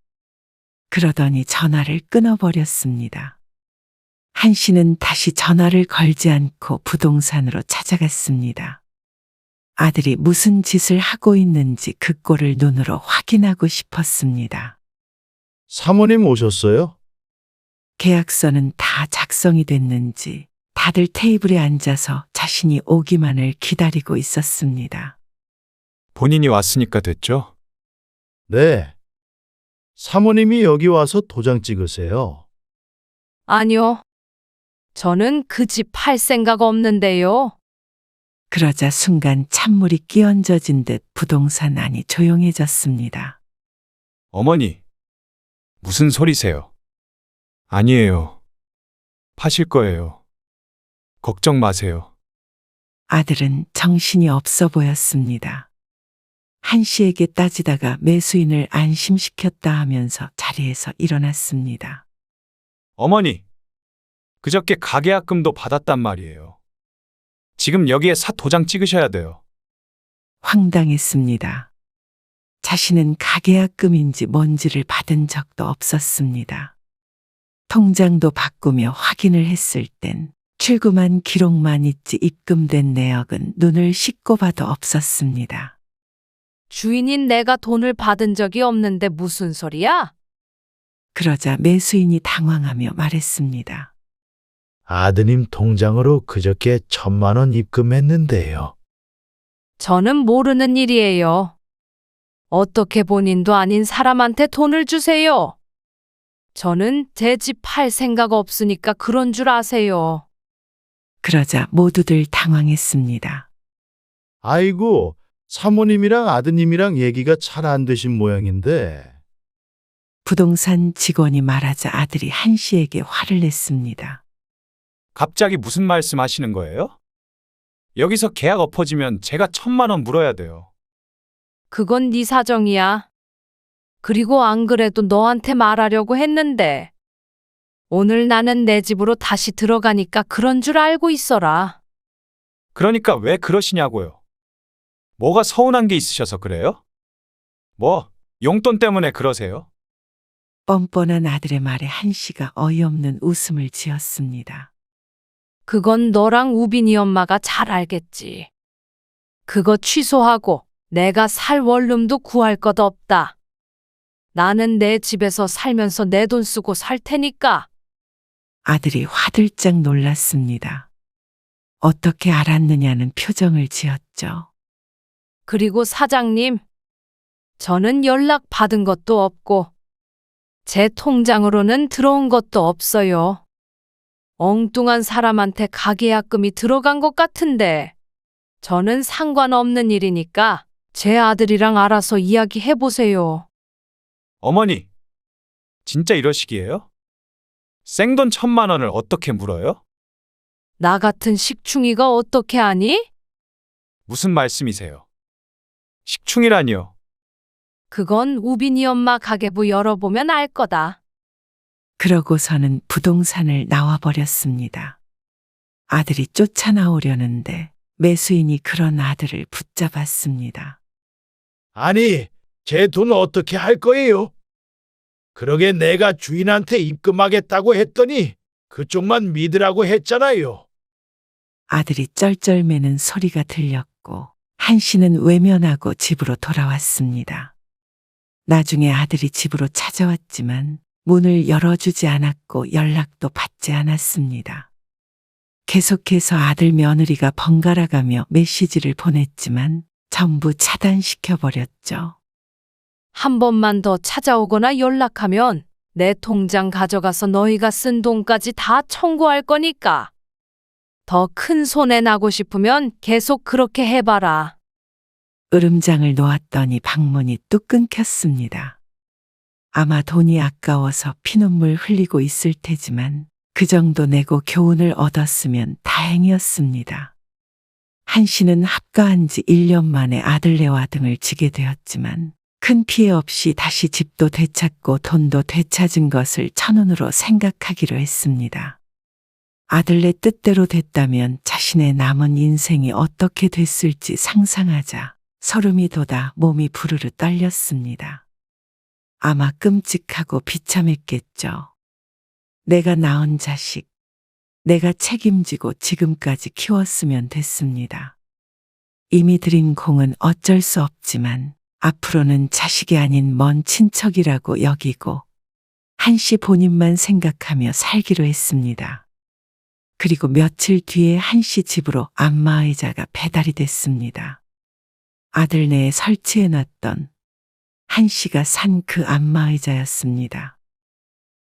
그러더니 전화를 끊어버렸습니다. 한 씨는 다시 전화를 걸지 않고 부동산으로 찾아갔습니다. 아들이 무슨 짓을 하고 있는지 그 꼴을 눈으로 확인하고 싶었습니다. 사모님 오셨어요? 계약서는 다 작성이 됐는지 다들 테이블에 앉아서 자신이 오기만을 기다리고 있었습니다. 본인이 왔으니까 됐죠? 네. 사모님이 여기 와서 도장 찍으세요. 아니요. 저는 그 집 팔 생각 없는데요. 그러자 순간 찬물이 끼얹어진 듯 부동산 안이 조용해졌습니다. 어머니, 무슨 소리세요? 아니에요. 파실 거예요. 걱정 마세요. 아들은 정신이 없어 보였습니다. 한 씨에게 따지다가 매수인을 안심시켰다 하면서 자리에서 일어났습니다. 어머니, 그저께 가계약금도 받았단 말이에요. 지금 여기에 사 도장 찍으셔야 돼요. 황당했습니다. 자신은 가계약금인지 뭔지를 받은 적도 없었습니다. 통장도 바꾸며 확인을 했을 땐 출금한 기록만 있지 입금된 내역은 눈을 씻고 봐도 없었습니다. 주인인 내가 돈을 받은 적이 없는데 무슨 소리야? 그러자 매수인이 당황하며 말했습니다. 아드님 통장으로 그저께 1,000만 원 입금했는데요. 저는 모르는 일이에요. 어떻게 본인도 아닌 사람한테 돈을 주세요. 저는 제 집 팔 생각 없으니까 그런 줄 아세요. 그러자 모두들 당황했습니다. 아이고, 사모님이랑 아드님이랑 얘기가 잘 안 되신 모양인데. 부동산 직원이 말하자 아들이 한 씨에게 화를 냈습니다. 갑자기 무슨 말씀 하시는 거예요? 여기서 계약 엎어지면 제가 1,000만 원 물어야 돼요. 그건 네 사정이야. 그리고 안 그래도 너한테 말하려고 했는데 오늘 나는 내 집으로 다시 들어가니까 그런 줄 알고 있어라. 그러니까 왜 그러시냐고요? 뭐가 서운한 게 있으셔서 그래요? 뭐, 용돈 때문에 그러세요? 뻔뻔한 아들의 말에 한씨가 어이없는 웃음을 지었습니다. 그건 너랑 우빈이 엄마가 잘 알겠지. 그거 취소하고 내가 살 원룸도 구할 것 없다. 나는 내 집에서 살면서 내 돈 쓰고 살 테니까. 아들이 화들짝 놀랐습니다. 어떻게 알았느냐는 표정을 지었죠. 그리고 사장님, 저는 연락 받은 것도 없고 제 통장으로는 들어온 것도 없어요. 엉뚱한 사람한테 가계약금이 들어간 것 같은데 저는 상관없는 일이니까 제 아들이랑 알아서 이야기해 보세요. 어머니, 진짜 이러시기에요? 생돈 1,000만 원을 어떻게 물어요? 나 같은 식충이가 어떻게 아니? 무슨 말씀이세요? 식충이라니요. 그건 우빈이 엄마 가계부 열어보면 알 거다. 그러고서는 부동산을 나와버렸습니다. 아들이 쫓아나오려는데 매수인이 그런 아들을 붙잡았습니다. 아니, 제 돈 어떻게 할 거예요? 그러게 내가 주인한테 입금하겠다고 했더니 그쪽만 믿으라고 했잖아요. 아들이 쩔쩔매는 소리가 들렸고 한씨는 외면하고 집으로 돌아왔습니다. 나중에 아들이 집으로 찾아왔지만 문을 열어주지 않았고 연락도 받지 않았습니다. 계속해서 아들 며느리가 번갈아가며 메시지를 보냈지만 전부 차단시켜버렸죠. 한 번만 더 찾아오거나 연락하면 내 통장 가져가서 너희가 쓴 돈까지 다 청구할 거니까. 더 큰 손해 나고 싶으면 계속 그렇게 해봐라. 으름장을 놓았더니 방문이 뚝 끊겼습니다. 아마 돈이 아까워서 피눈물 흘리고 있을 테지만 그 정도 내고 교훈을 얻었으면 다행이었습니다. 한씨는 합가한 지 1년 만에 아들네와 등을 지게 되었지만 큰 피해 없이 다시 집도 되찾고 돈도 되찾은 것을 천운으로 생각하기로 했습니다. 아들네 뜻대로 됐다면 자신의 남은 인생이 어떻게 됐을지 상상하자 설움이 돋아 몸이 부르르 떨렸습니다. 아마 끔찍하고 비참했겠죠. 내가 낳은 자식, 내가 책임지고 지금까지 키웠으면 됐습니다. 이미 들인 공은 어쩔 수 없지만 앞으로는 자식이 아닌 먼 친척이라고 여기고 한씨 본인만 생각하며 살기로 했습니다. 그리고 며칠 뒤에 한씨 집으로 안마의자가 배달이 됐습니다. 아들네에 설치해놨던 한씨가 산 그 안마의자였습니다.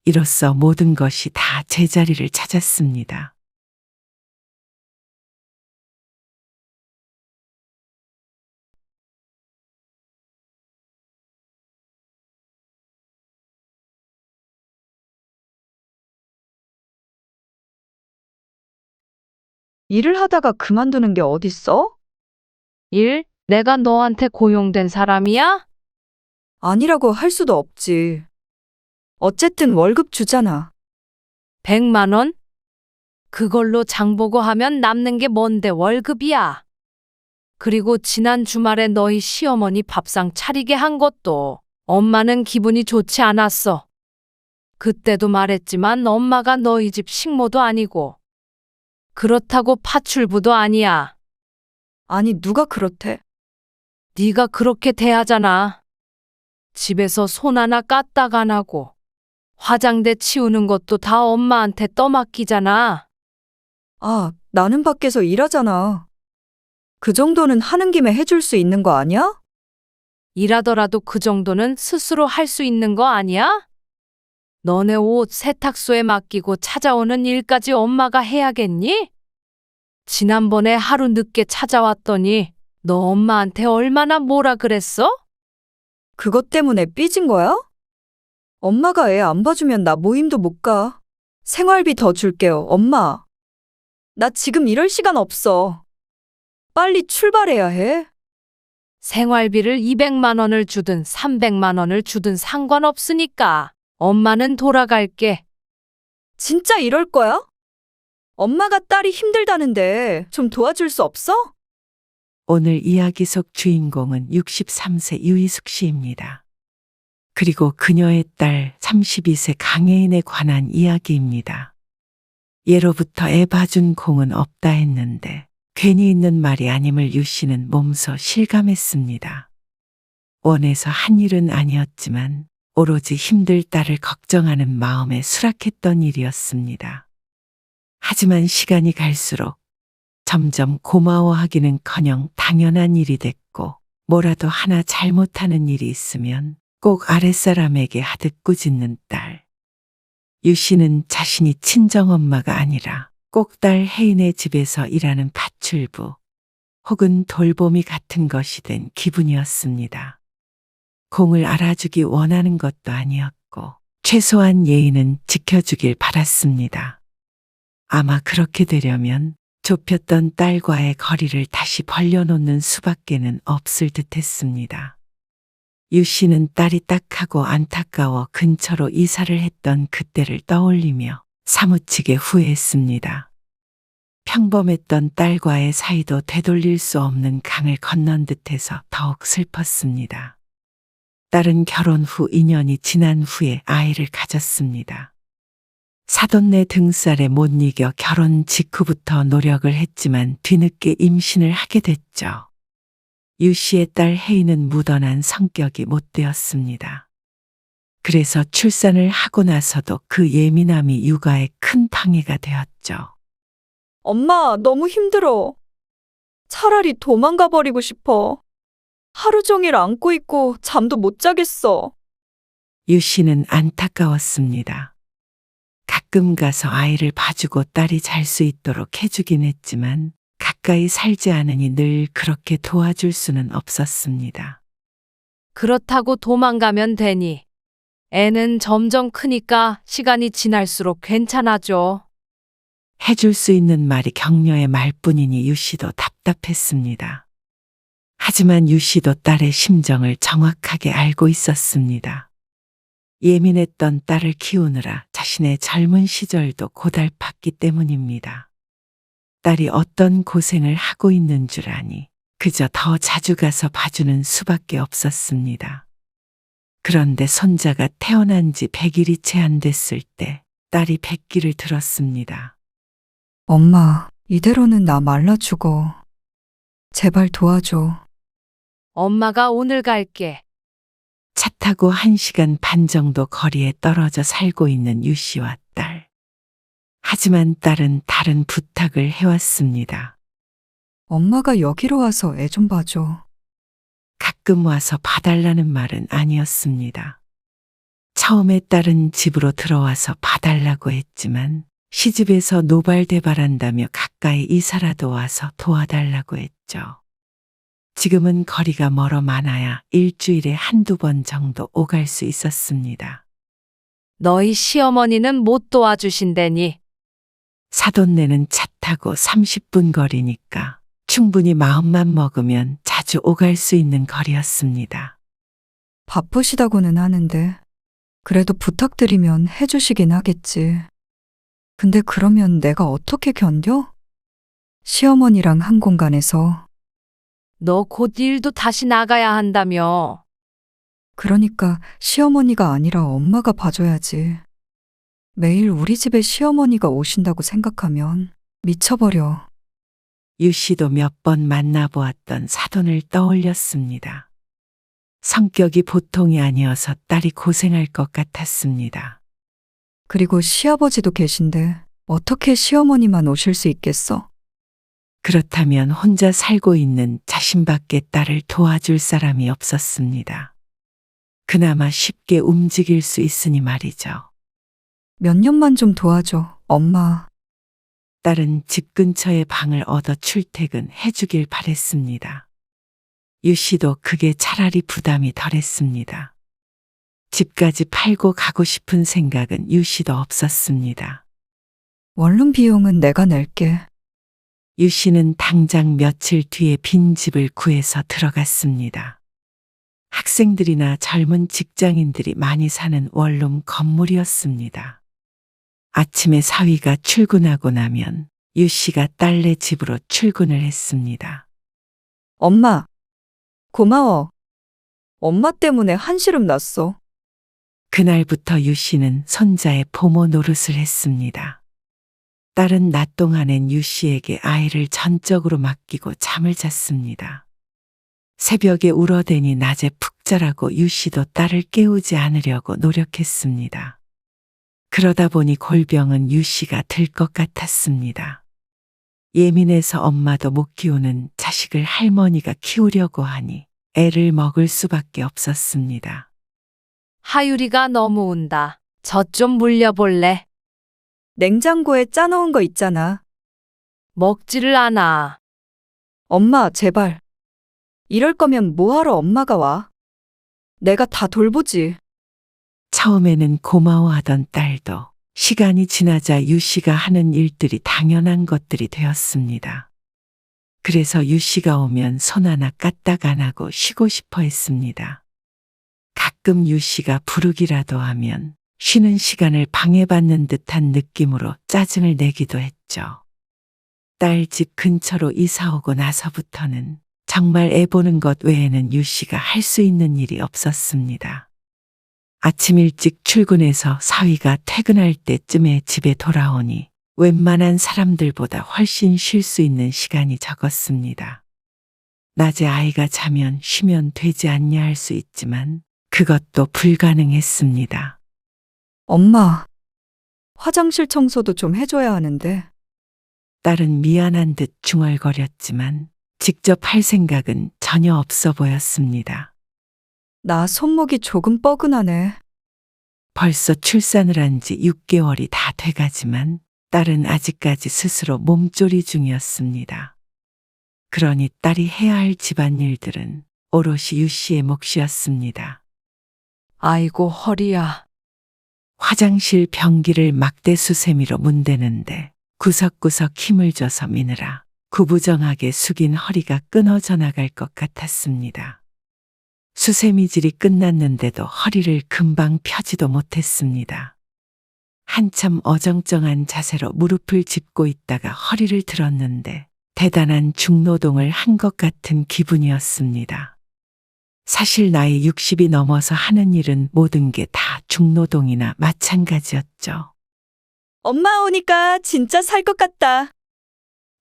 이로써 모든 것이 다 제자리를 찾았습니다. 일을 하다가 그만두는 게 어딨어? 일? 내가 너한테 고용된 사람이야? 아니라고 할 수도 없지. 어쨌든 월급 주잖아. 100만 원? 그걸로 장보고 하면 남는 게 뭔데 월급이야. 그리고 지난 주말에 너희 시어머니 밥상 차리게 한 것도 엄마는 기분이 좋지 않았어. 그때도 말했지만 엄마가 너희 집 식모도 아니고 그렇다고 파출부도 아니야. 아니, 누가 그렇대? 네가 그렇게 대하잖아. 집에서 손 하나 까딱 안 하고 화장대 치우는 것도 다 엄마한테 떠맡기잖아. 아, 나는 밖에서 일하잖아. 그 정도는 하는 김에 해줄 수 있는 거 아니야? 일하더라도 그 정도는 스스로 할 수 있는 거 아니야? 너네 옷 세탁소에 맡기고 찾아오는 일까지 엄마가 해야겠니? 지난번에 하루 늦게 찾아왔더니 너 엄마한테 얼마나 뭐라 그랬어? 그것 때문에 삐진 거야? 엄마가 애 안 봐주면 나 모임도 못 가. 생활비 더 줄게요, 엄마. 나 지금 이럴 시간 없어. 빨리 출발해야 해. 생활비를 200만 원을 주든 300만 원을 주든 상관없으니까 엄마는 돌아갈게. 진짜 이럴 거야? 엄마가 딸이 힘들다는데 좀 도와줄 수 없어? 오늘 이야기 속 주인공은 63세 유희숙 씨입니다. 그리고 그녀의 딸 32세 강혜인에 관한 이야기입니다. 예로부터 애 봐준 공은 없다 했는데 괜히 있는 말이 아님을 유 씨는 몸소 실감했습니다. 원해서 한 일은 아니었지만 오로지 힘들 딸을 걱정하는 마음에 수락했던 일이었습니다. 하지만 시간이 갈수록 점점 고마워하기는커녕 당연한 일이 됐고 뭐라도 하나 잘못하는 일이 있으면 꼭 아랫사람에게 하듯 꾸짖는 딸. 유 씨는 자신이 친정엄마가 아니라 꼭 딸 혜인의 집에서 일하는 파출부 혹은 돌보미 같은 것이 된 기분이었습니다. 공을 알아주기 원하는 것도 아니었고 최소한 예의는 지켜주길 바랐습니다. 아마 그렇게 되려면 좁혔던 딸과의 거리를 다시 벌려놓는 수밖에는 없을 듯했습니다. 유 씨는 딸이 딱하고 안타까워 근처로 이사를 했던 그때를 떠올리며 사무치게 후회했습니다. 평범했던 딸과의 사이도 되돌릴 수 없는 강을 건넌 듯해서 더욱 슬펐습니다. 딸은 결혼 후 2년이 지난 후에 아이를 가졌습니다. 사돈네 등살에 못 이겨 결혼 직후부터 노력을 했지만 뒤늦게 임신을 하게 됐죠. 유 씨의 딸 혜인은 무던한 성격이 못 되었습니다. 그래서 출산을 하고 나서도 그 예민함이 육아에 큰 방해가 되었죠. 엄마, 너무 힘들어. 차라리 도망가 버리고 싶어. 하루 종일 안고 있고 잠도 못 자겠어. 유 씨는 안타까웠습니다. 가끔 가서 아이를 봐주고 딸이 잘 수 있도록 해주긴 했지만 가까이 살지 않으니 늘 그렇게 도와줄 수는 없었습니다. 그렇다고 도망가면 되니. 애는 점점 크니까 시간이 지날수록 괜찮아져. 해줄 수 있는 말이 격려의 말뿐이니 유 씨도 답답했습니다. 하지만 유 씨도 딸의 심정을 정확하게 알고 있었습니다. 예민했던 딸을 키우느라 자신의 젊은 시절도 고달팠기 때문입니다. 딸이 어떤 고생을 하고 있는 줄 아니 그저 더 자주 가서 봐주는 수밖에 없었습니다. 그런데 손자가 태어난 지 100일이 채 안 됐을 때 딸이 백기를 들었습니다. 엄마, 이대로는 나 말라 죽어. 제발 도와줘. 엄마가 오늘 갈게. 차 타고 1시간 반 정도 거리에 떨어져 살고 있는 유 씨와 딸. 하지만 딸은 다른 부탁을 해왔습니다. 엄마가 여기로 와서 애 좀 봐줘. 가끔 와서 봐달라는 말은 아니었습니다. 처음에 딸은 집으로 들어와서 봐달라고 했지만 시집에서 노발대발한다며 가까이 이사라도 와서 도와달라고 했죠. 지금은 거리가 멀어 많아야 일주일에 한두 번 정도 오갈 수 있었습니다. 너희 시어머니는 못 도와주신다니. 사돈네는 차 타고 30분 거리니까 충분히 마음만 먹으면 자주 오갈 수 있는 거리였습니다. 바쁘시다고는 하는데 그래도 부탁드리면 해주시긴 하겠지. 근데 그러면 내가 어떻게 견뎌? 시어머니랑 한 공간에서. 너 곧 일도 다시 나가야 한다며. 그러니까 시어머니가 아니라 엄마가 봐줘야지. 매일 우리 집에 시어머니가 오신다고 생각하면 미쳐버려. 유 씨도 몇 번 만나보았던 사돈을 떠올렸습니다. 성격이 보통이 아니어서 딸이 고생할 것 같았습니다. 그리고 시아버지도 계신데 어떻게 시어머니만 오실 수 있겠어? 그렇다면 혼자 살고 있는 자신밖에 딸을 도와줄 사람이 없었습니다. 그나마 쉽게 움직일 수 있으니 말이죠. 몇 년만 좀 도와줘, 엄마. 딸은 집 근처에 방을 얻어 출퇴근해 주길 바랬습니다. 유 씨도 그게 차라리 부담이 덜했습니다. 집까지 팔고 가고 싶은 생각은 유 씨도 없었습니다. 원룸 비용은 내가 낼게. 유 씨는 당장 며칠 뒤에 빈집을 구해서 들어갔습니다. 학생들이나 젊은 직장인들이 많이 사는 원룸 건물이었습니다. 아침에 사위가 출근하고 나면 유 씨가 딸네 집으로 출근을 했습니다. 엄마, 고마워. 엄마 때문에 한시름 났어. 그날부터 유 씨는 손자의 보모 노릇을 했습니다. 딸은 낮 동안엔 유 씨에게 아이를 전적으로 맡기고 잠을 잤습니다. 새벽에 울어대니 낮에 푹 자라고 유 씨도 딸을 깨우지 않으려고 노력했습니다. 그러다 보니 골병은 유 씨가 들 것 같았습니다. 예민해서 엄마도 못 키우는 자식을 할머니가 키우려고 하니 애를 먹을 수밖에 없었습니다. 하율이가 너무 운다. 젖 좀 물려볼래? 냉장고에 짜놓은 거 있잖아. 먹지를 않아. 엄마, 제발. 이럴 거면 뭐하러 엄마가 와? 내가 다 돌보지. 처음에는 고마워하던 딸도 시간이 지나자 유 씨가 하는 일들이 당연한 것들이 되었습니다. 그래서 유 씨가 오면 손 하나 까딱 안 하고 쉬고 싶어 했습니다. 가끔 유 씨가 부르기라도 하면 쉬는 시간을 방해받는 듯한 느낌으로 짜증을 내기도 했죠. 딸 집 근처로 이사 오고 나서부터는 정말 애 보는 것 외에는 유 씨가 할 수 있는 일이 없었습니다. 아침 일찍 출근해서 사위가 퇴근할 때쯤에 집에 돌아오니 웬만한 사람들보다 훨씬 쉴 수 있는 시간이 적었습니다. 낮에 아이가 자면 쉬면 되지 않냐 할 수 있지만 그것도 불가능했습니다. 엄마, 화장실 청소도 좀 해줘야 하는데. 딸은 미안한 듯 중얼거렸지만 직접 할 생각은 전혀 없어 보였습니다. 나 손목이 조금 뻐근하네. 벌써 출산을 한 지 6개월이 다 돼가지만 딸은 아직까지 스스로 몸조리 중이었습니다. 그러니 딸이 해야 할 집안일들은 오롯이 유 씨의 몫이었습니다. 아이고, 허리야. 화장실 변기를 막대 수세미로 문대는데 구석구석 힘을 줘서 미느라 구부정하게 숙인 허리가 끊어져 나갈 것 같았습니다. 수세미질이 끝났는데도 허리를 금방 펴지도 못했습니다. 한참 어정쩡한 자세로 무릎을 짚고 있다가 허리를 들었는데 대단한 중노동을 한 것 같은 기분이었습니다. 사실 나이 60이 넘어서 하는 일은 모든 게 다 중노동이나 마찬가지였죠. 엄마 오니까 진짜 살 것 같다.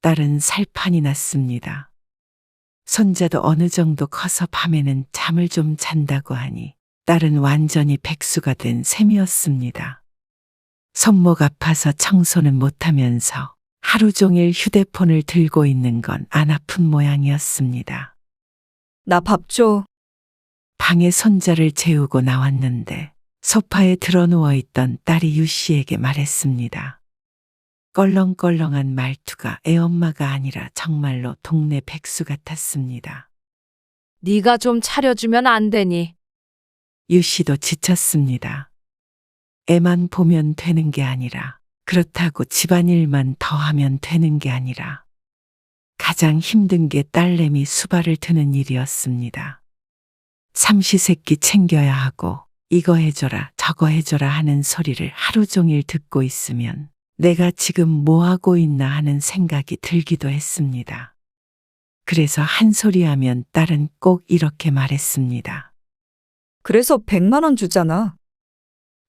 딸은 살판이 났습니다. 손자도 어느 정도 커서 밤에는 잠을 좀 잔다고 하니 딸은 완전히 백수가 된 셈이었습니다. 손목 아파서 청소는 못하면서 하루 종일 휴대폰을 들고 있는 건 안 아픈 모양이었습니다. 나 밥 줘. 방에 손자를 재우고 나왔는데 소파에 드러누워 있던 딸이 유 씨에게 말했습니다. 껄렁껄렁한 말투가 애엄마가 아니라 정말로 동네 백수 같았습니다. 네가 좀 차려주면 안 되니? 유 씨도 지쳤습니다. 애만 보면 되는 게 아니라 그렇다고 집안일만 더 하면 되는 게 아니라 가장 힘든 게 딸내미 수발을 드는 일이었습니다. 삼시세끼 챙겨야 하고 이거 해줘라 저거 해줘라 하는 소리를 하루 종일 듣고 있으면 내가 지금 뭐 하고 있나 하는 생각이 들기도 했습니다. 그래서 한 소리 하면 딸은 꼭 이렇게 말했습니다. 그래서 100만 원 주잖아.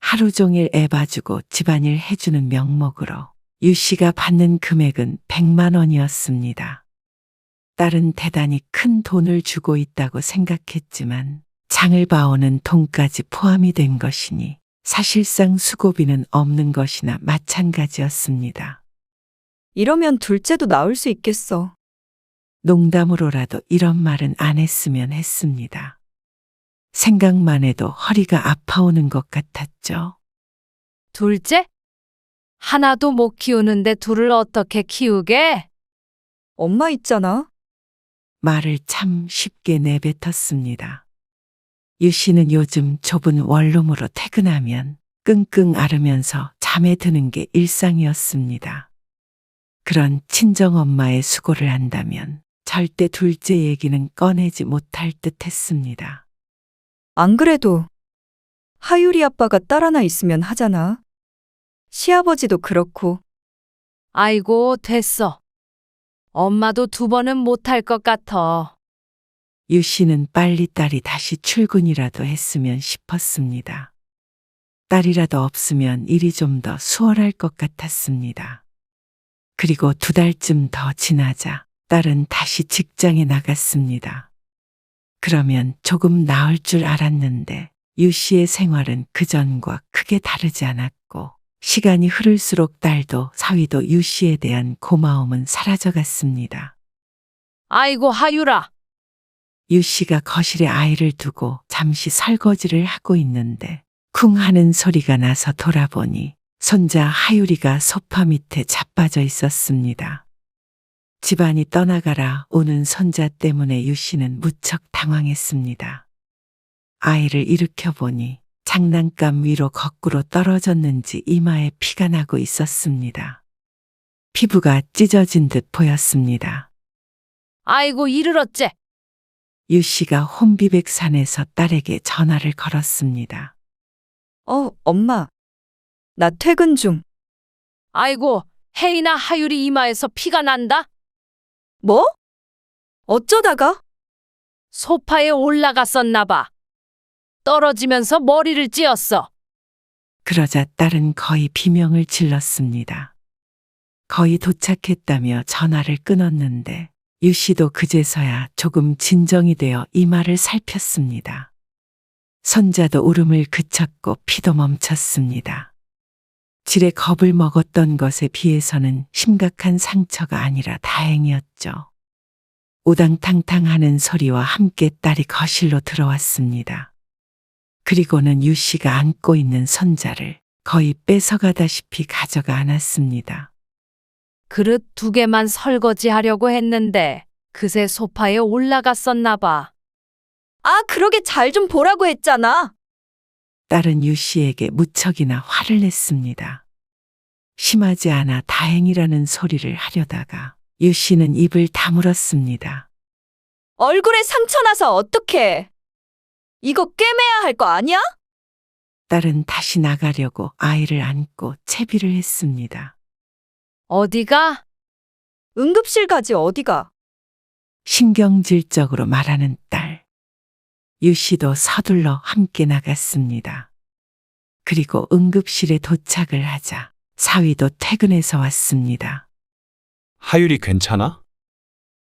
하루 종일 애 봐주고 집안일 해주는 명목으로 유 씨가 받는 금액은 100만 원이었습니다. 딸은 대단히 큰 돈을 주고 있다고 생각했지만 장을 봐오는 돈까지 포함이 된 것이니 사실상 수고비는 없는 것이나 마찬가지였습니다. 이러면 둘째도 나올 수 있겠어. 농담으로라도 이런 말은 안 했으면 했습니다. 생각만 해도 허리가 아파오는 것 같았죠. 둘째? 하나도 못 키우는데 둘을 어떻게 키우게? 엄마 있잖아. 말을 참 쉽게 내뱉었습니다. 유 씨는 요즘 좁은 원룸으로 퇴근하면 끙끙 앓으면서 잠에 드는 게 일상이었습니다. 그런 친정엄마의 수고를 한다면 절대 둘째 얘기는 꺼내지 못할 듯 했습니다. 안 그래도 하율이 아빠가 딸 하나 있으면 하잖아. 시아버지도 그렇고. 아이고, 됐어. 엄마도 2번은 못할 것 같아. 유 씨는 빨리 딸이 다시 출근이라도 했으면 싶었습니다. 딸이라도 없으면 일이 좀 더 수월할 것 같았습니다. 그리고 2달쯤 더 지나자 딸은 다시 직장에 나갔습니다. 그러면 조금 나을 줄 알았는데 유 씨의 생활은 그전과 크게 다르지 않았고 시간이 흐를수록 딸도 사위도 유 씨에 대한 고마움은 사라져갔습니다. 아이고, 하율아. 유 씨가 거실에 아이를 두고 잠시 설거지를 하고 있는데 쿵 하는 소리가 나서 돌아보니 손자 하율이가 소파 밑에 자빠져 있었습니다. 집안이 떠나가라 오는 손자 때문에 유 씨는 무척 당황했습니다. 아이를 일으켜 보니 장난감 위로 거꾸로 떨어졌는지 이마에 피가 나고 있었습니다. 피부가 찢어진 듯 보였습니다. 아이고, 이를 어째. 유 씨가 혼비백산에서 딸에게 전화를 걸었습니다. 엄마. 나 퇴근 중. 아이고, 혜인아, 하율이 이마에서 피가 난다? 뭐? 어쩌다가? 소파에 올라갔었나 봐. 떨어지면서 머리를 찧었어. 그러자 딸은 거의 비명을 질렀습니다. 거의 도착했다며 전화를 끊었는데 유 씨도 그제서야 조금 진정이 되어 이마를 살폈습니다. 손자도 울음을 그쳤고 피도 멈췄습니다. 질에 겁을 먹었던 것에 비해서는 심각한 상처가 아니라 다행이었죠. 우당탕탕하는 소리와 함께 딸이 거실로 들어왔습니다. 그리고는 유 씨가 안고 있는 손자를 거의 뺏어가다시피 가져가 안았습니다. 그릇 2개만 설거지하려고 했는데 그새 소파에 올라갔었나 봐. 아, 그러게 잘 좀 보라고 했잖아. 딸은 유 씨에게 무척이나 화를 냈습니다. 심하지 않아 다행이라는 소리를 하려다가 유 씨는 입을 다물었습니다. 얼굴에 상처 나서 어떡해. 이거 꿰매야 할 거 아니야? 딸은 다시 나가려고 아이를 안고 채비를 했습니다. 어디가? 응급실 가지 어디가. 신경질적으로 말하는 딸. 유 씨도 서둘러 함께 나갔습니다. 그리고 응급실에 도착을 하자 사위도 퇴근해서 왔습니다. 하율이 괜찮아?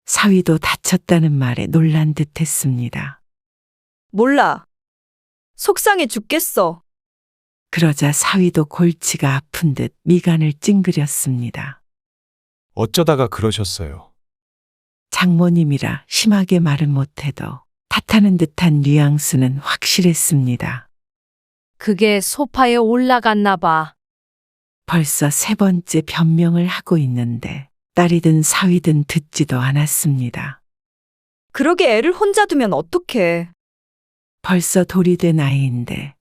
사위도 다쳤다는 말에 놀란 듯 했습니다. 몰라. 속상해 죽겠어. 그러자 사위도 골치가 아픈 듯 미간을 찡그렸습니다. 어쩌다가 그러셨어요? 장모님이라 심하게 말은 못해도 탓하는 듯한 뉘앙스는 확실했습니다. 그게 소파에 올라갔나 봐. 벌써 3번째 변명을 하고 있는데 딸이든 사위든 듣지도 않았습니다. 그러게 애를 혼자 두면 어떡해. 벌써 돌이 된 아이인데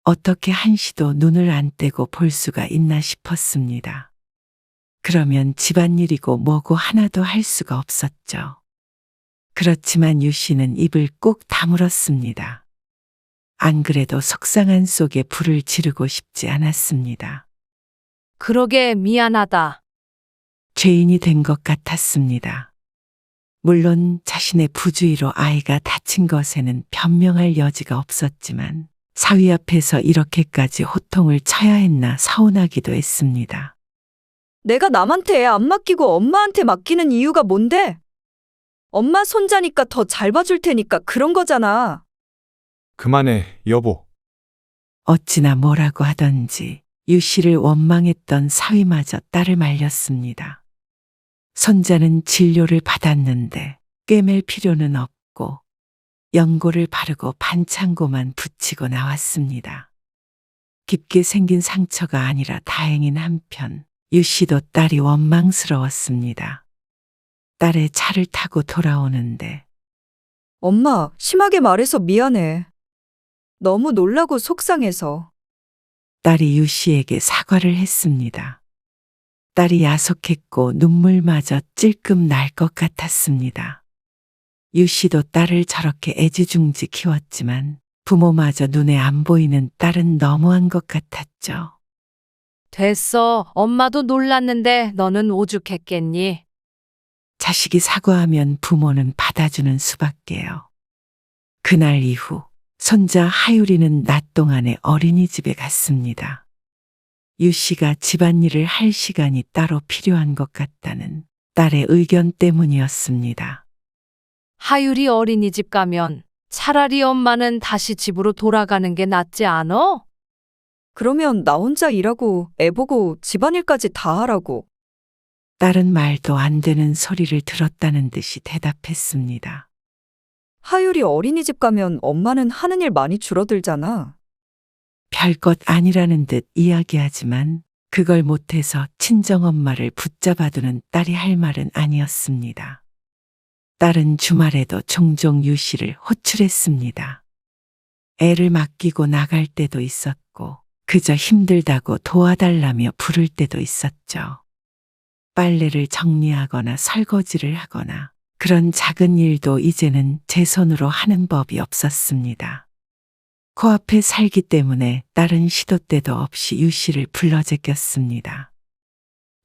어떻게 한시도 눈을 안 떼고 볼 수가 있나 싶었습니다. 그러면 집안일이고 뭐고 하나도 할 수가 없었죠. 그렇지만 유 씨는 입을 꼭 다물었습니다. 안 그래도 속상한 속에 불을 지르고 싶지 않았습니다. 그러게 미안하다. 죄인이 된 것 같았습니다. 물론 자신의 부주의로 아이가 다친 것에는 변명할 여지가 없었지만 사위 앞에서 이렇게까지 호통을 쳐야 했나 서운하기도 했습니다. 내가 남한테 애 안 맡기고 엄마한테 맡기는 이유가 뭔데? 엄마 손자니까 더 잘 봐줄 테니까 그런 거잖아. 그만해, 여보. 어찌나 뭐라고 하던지 유 씨를 원망했던 사위마저 딸을 말렸습니다. 손자는 진료를 받았는데 꿰맬 필요는 없고 연고를 바르고 반창고만 붙이고 나왔습니다. 깊게 생긴 상처가 아니라 다행인 한편 유 씨도 딸이 원망스러웠습니다. 딸의 차를 타고 돌아오는데 엄마, 심하게 말해서 미안해. 너무 놀라고 속상해서. 딸이 유 씨에게 사과를 했습니다. 딸이 야속했고 눈물마저 찔끔 날 것 같았습니다. 유 씨도 딸을 저렇게 애지중지 키웠지만 부모마저 눈에 안 보이는 딸은 너무한 것 같았죠. 됐어. 엄마도 놀랐는데 너는 오죽했겠니? 자식이 사과하면 부모는 받아주는 수밖에요. 그날 이후 손자 하율이는 낮 동안에 어린이집에 갔습니다. 유 씨가 집안일을 할 시간이 따로 필요한 것 같다는 딸의 의견 때문이었습니다. 하율이 어린이집 가면 차라리 엄마는 다시 집으로 돌아가는 게 낫지 않어? 그러면 나 혼자 일하고 애 보고 집안일까지 다 하라고. 딸은 말도 안 되는 소리를 들었다는 듯이 대답했습니다. 하율이 어린이집 가면 엄마는 하는 일 많이 줄어들잖아. 별것 아니라는 듯 이야기하지만 그걸 못해서 친정엄마를 붙잡아두는 딸이 할 말은 아니었습니다. 딸은 주말에도 종종 유 씨를 호출했습니다. 애를 맡기고 나갈 때도 있었고 그저 힘들다고 도와달라며 부를 때도 있었죠. 빨래를 정리하거나 설거지를 하거나 그런 작은 일도 이제는 제 손으로 하는 법이 없었습니다. 코앞에 살기 때문에 딸은 시도 때도 없이 유 씨를 불러 제꼈습니다.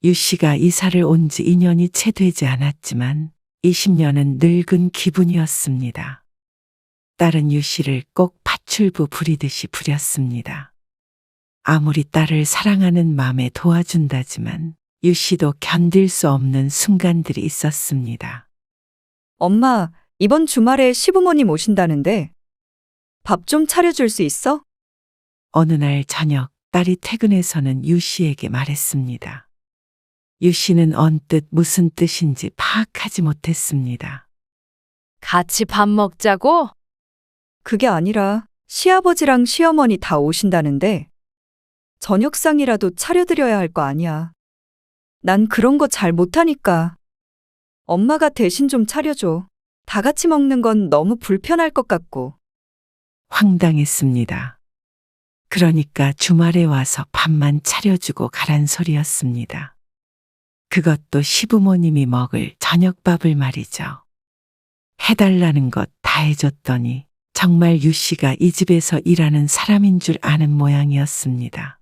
유 씨가 이사를 온 지 2년이 채 되지 않았지만 20년은 늙은 기분이었습니다. 딸은 유 씨를 꼭 파출부 부리듯이 부렸습니다. 아무리 딸을 사랑하는 마음에 도와준다지만 유 씨도 견딜 수 없는 순간들이 있었습니다. 엄마, 이번 주말에 시부모님 오신다는데 밥 좀 차려줄 수 있어? 어느 날 저녁 딸이 퇴근해서는 유 씨에게 말했습니다. 유 씨는 언뜻 무슨 뜻인지 파악하지 못했습니다. 같이 밥 먹자고? 그게 아니라 시아버지랑 시어머니 다 오신다는데 저녁상이라도 차려드려야 할 거 아니야. 난 그런 거 잘 못하니까. 엄마가 대신 좀 차려줘. 다 같이 먹는 건 너무 불편할 것 같고. 황당했습니다. 그러니까 주말에 와서 밥만 차려주고 가란 소리였습니다. 그것도 시부모님이 먹을 저녁밥을 말이죠. 해달라는 것 다 해줬더니 정말 유 씨가 이 집에서 일하는 사람인 줄 아는 모양이었습니다.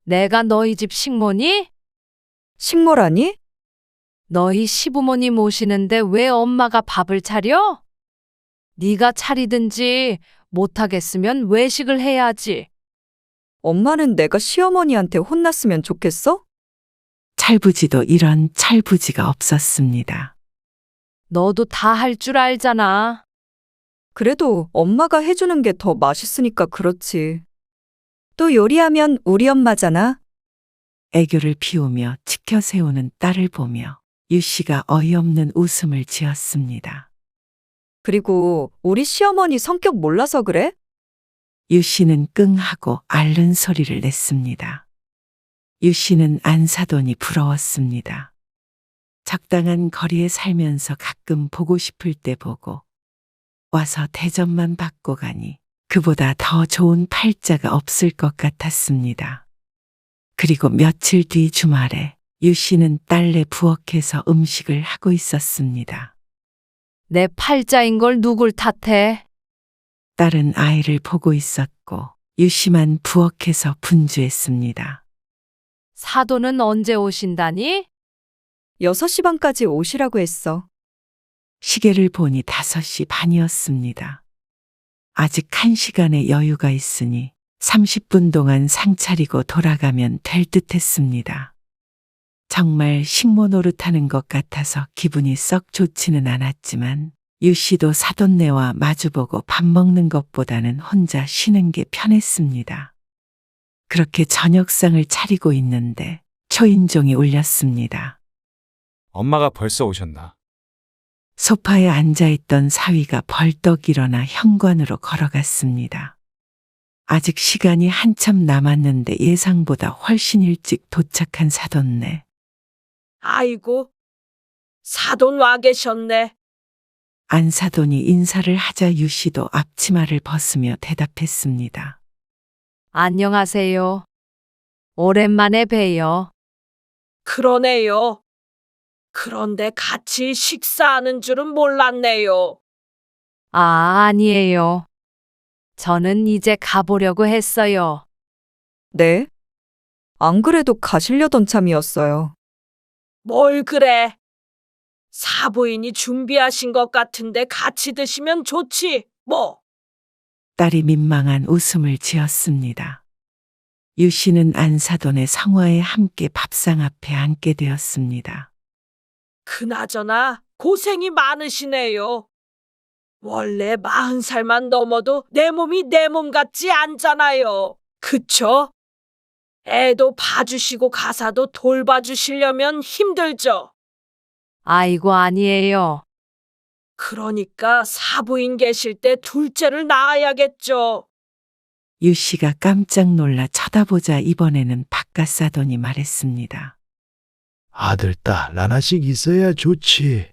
내가 너희 집 식모니? 식모라니? 너희 시부모님 오시는데 왜 엄마가 밥을 차려? 네가 차리든지 못하겠으면 외식을 해야지. 엄마는 내가 시어머니한테 혼났으면 좋겠어? 찰부지도 이런 찰부지가 없었습니다. 너도 다 할 줄 알잖아. 그래도 엄마가 해주는 게 더 맛있으니까 그렇지. 또 요리하면 우리 엄마잖아. 애교를 피우며 치켜세우는 딸을 보며 유 씨가 어이없는 웃음을 지었습니다. 그리고 우리 시어머니 성격 몰라서 그래? 유 씨는 끙하고 앓는 소리를 냈습니다. 유 씨는 안 사돈이 부러웠습니다. 적당한 거리에 살면서 가끔 보고 싶을 때 보고 와서 대접만 받고 가니 그보다 더 좋은 팔자가 없을 것 같았습니다. 그리고 며칠 뒤 주말에 유 씨는 딸내 부엌에서 음식을 하고 있었습니다. 내 팔자인 걸 누굴 탓해? 딸은 아이를 보고 있었고 유 씨만 부엌에서 분주했습니다. 사돈은 언제 오신다니? 6시 반까지 오시라고 했어. 시계를 보니 5시 반이었습니다. 아직 1시간의 여유가 있으니 30분 동안 상 차리고 돌아가면 될 듯 했습니다. 정말 식모 노릇하는 것 같아서 기분이 썩 좋지는 않았지만 유 씨도 사돈네와 마주보고 밥 먹는 것보다는 혼자 쉬는 게 편했습니다. 그렇게 저녁상을 차리고 있는데 초인종이 울렸습니다. 엄마가 벌써 오셨나? 소파에 앉아있던 사위가 벌떡 일어나 현관으로 걸어갔습니다. 아직 시간이 한참 남았는데 예상보다 훨씬 일찍 도착한 사돈네. 아이고, 사돈 와 계셨네. 안사돈이 인사를 하자 유 씨도 앞치마를 벗으며 대답했습니다. 안녕하세요. 오랜만에 봬요. 그러네요. 그런데 같이 식사하는 줄은 몰랐네요. 아니에요. 저는 이제 가보려고 했어요. 네? 안 그래도 가시려던 참이었어요. 뭘 그래? 사부인이 준비하신 것 같은데 같이 드시면 좋지, 뭐. 딸이 민망한 웃음을 지었습니다. 유 씨는 안사돈의 성화에 함께 밥상 앞에 앉게 되었습니다. 그나저나 고생이 많으시네요. 원래 40살만 넘어도 내 몸이 내 몸 같지 않잖아요. 그쵸? 애도 봐주시고 가사도 돌봐주시려면 힘들죠. 아이고, 아니에요. 그러니까 사부인 계실 때 둘째를 낳아야겠죠. 유 씨가 깜짝 놀라 쳐다보자 이번에는 바깥사돈이 말했습니다. 아들, 딸 하나씩 있어야 좋지.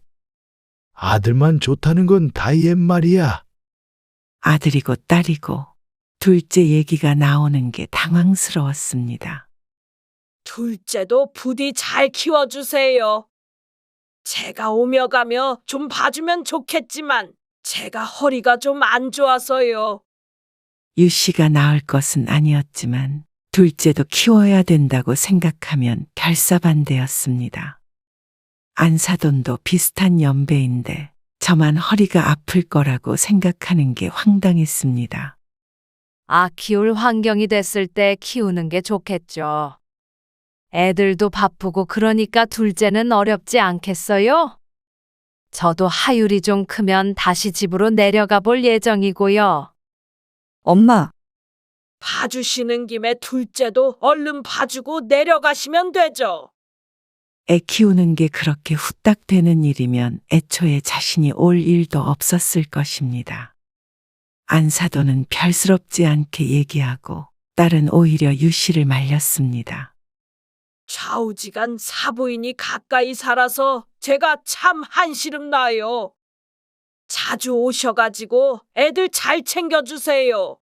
아들만 좋다는 건 다 옛말이야. 아들이고 딸이고 둘째 얘기가 나오는 게 당황스러웠습니다. 둘째도 부디 잘 키워주세요. 제가 오며 가며 좀 봐주면 좋겠지만 제가 허리가 좀 안 좋아서요. 유 씨가 낳을 것은 아니었지만 둘째도 키워야 된다고 생각하면 결사반대였습니다. 안사돈도 비슷한 연배인데 저만 허리가 아플 거라고 생각하는 게 황당했습니다. 키울 환경이 됐을 때 키우는 게 좋겠죠. 애들도 바쁘고 그러니까 둘째는 어렵지 않겠어요? 저도 하율이 좀 크면 다시 집으로 내려가 볼 예정이고요. 엄마, 봐주시는 김에 둘째도 얼른 봐주고 내려가시면 되죠. 애 키우는 게 그렇게 후딱 되는 일이면 애초에 자신이 올 일도 없었을 것입니다. 안사돈은 별스럽지 않게 얘기하고 딸은 오히려 유 씨를 말렸습니다. 좌우지간 사부인이 가까이 살아서 제가 참 한시름 나요. 자주 오셔가지고 애들 잘 챙겨주세요.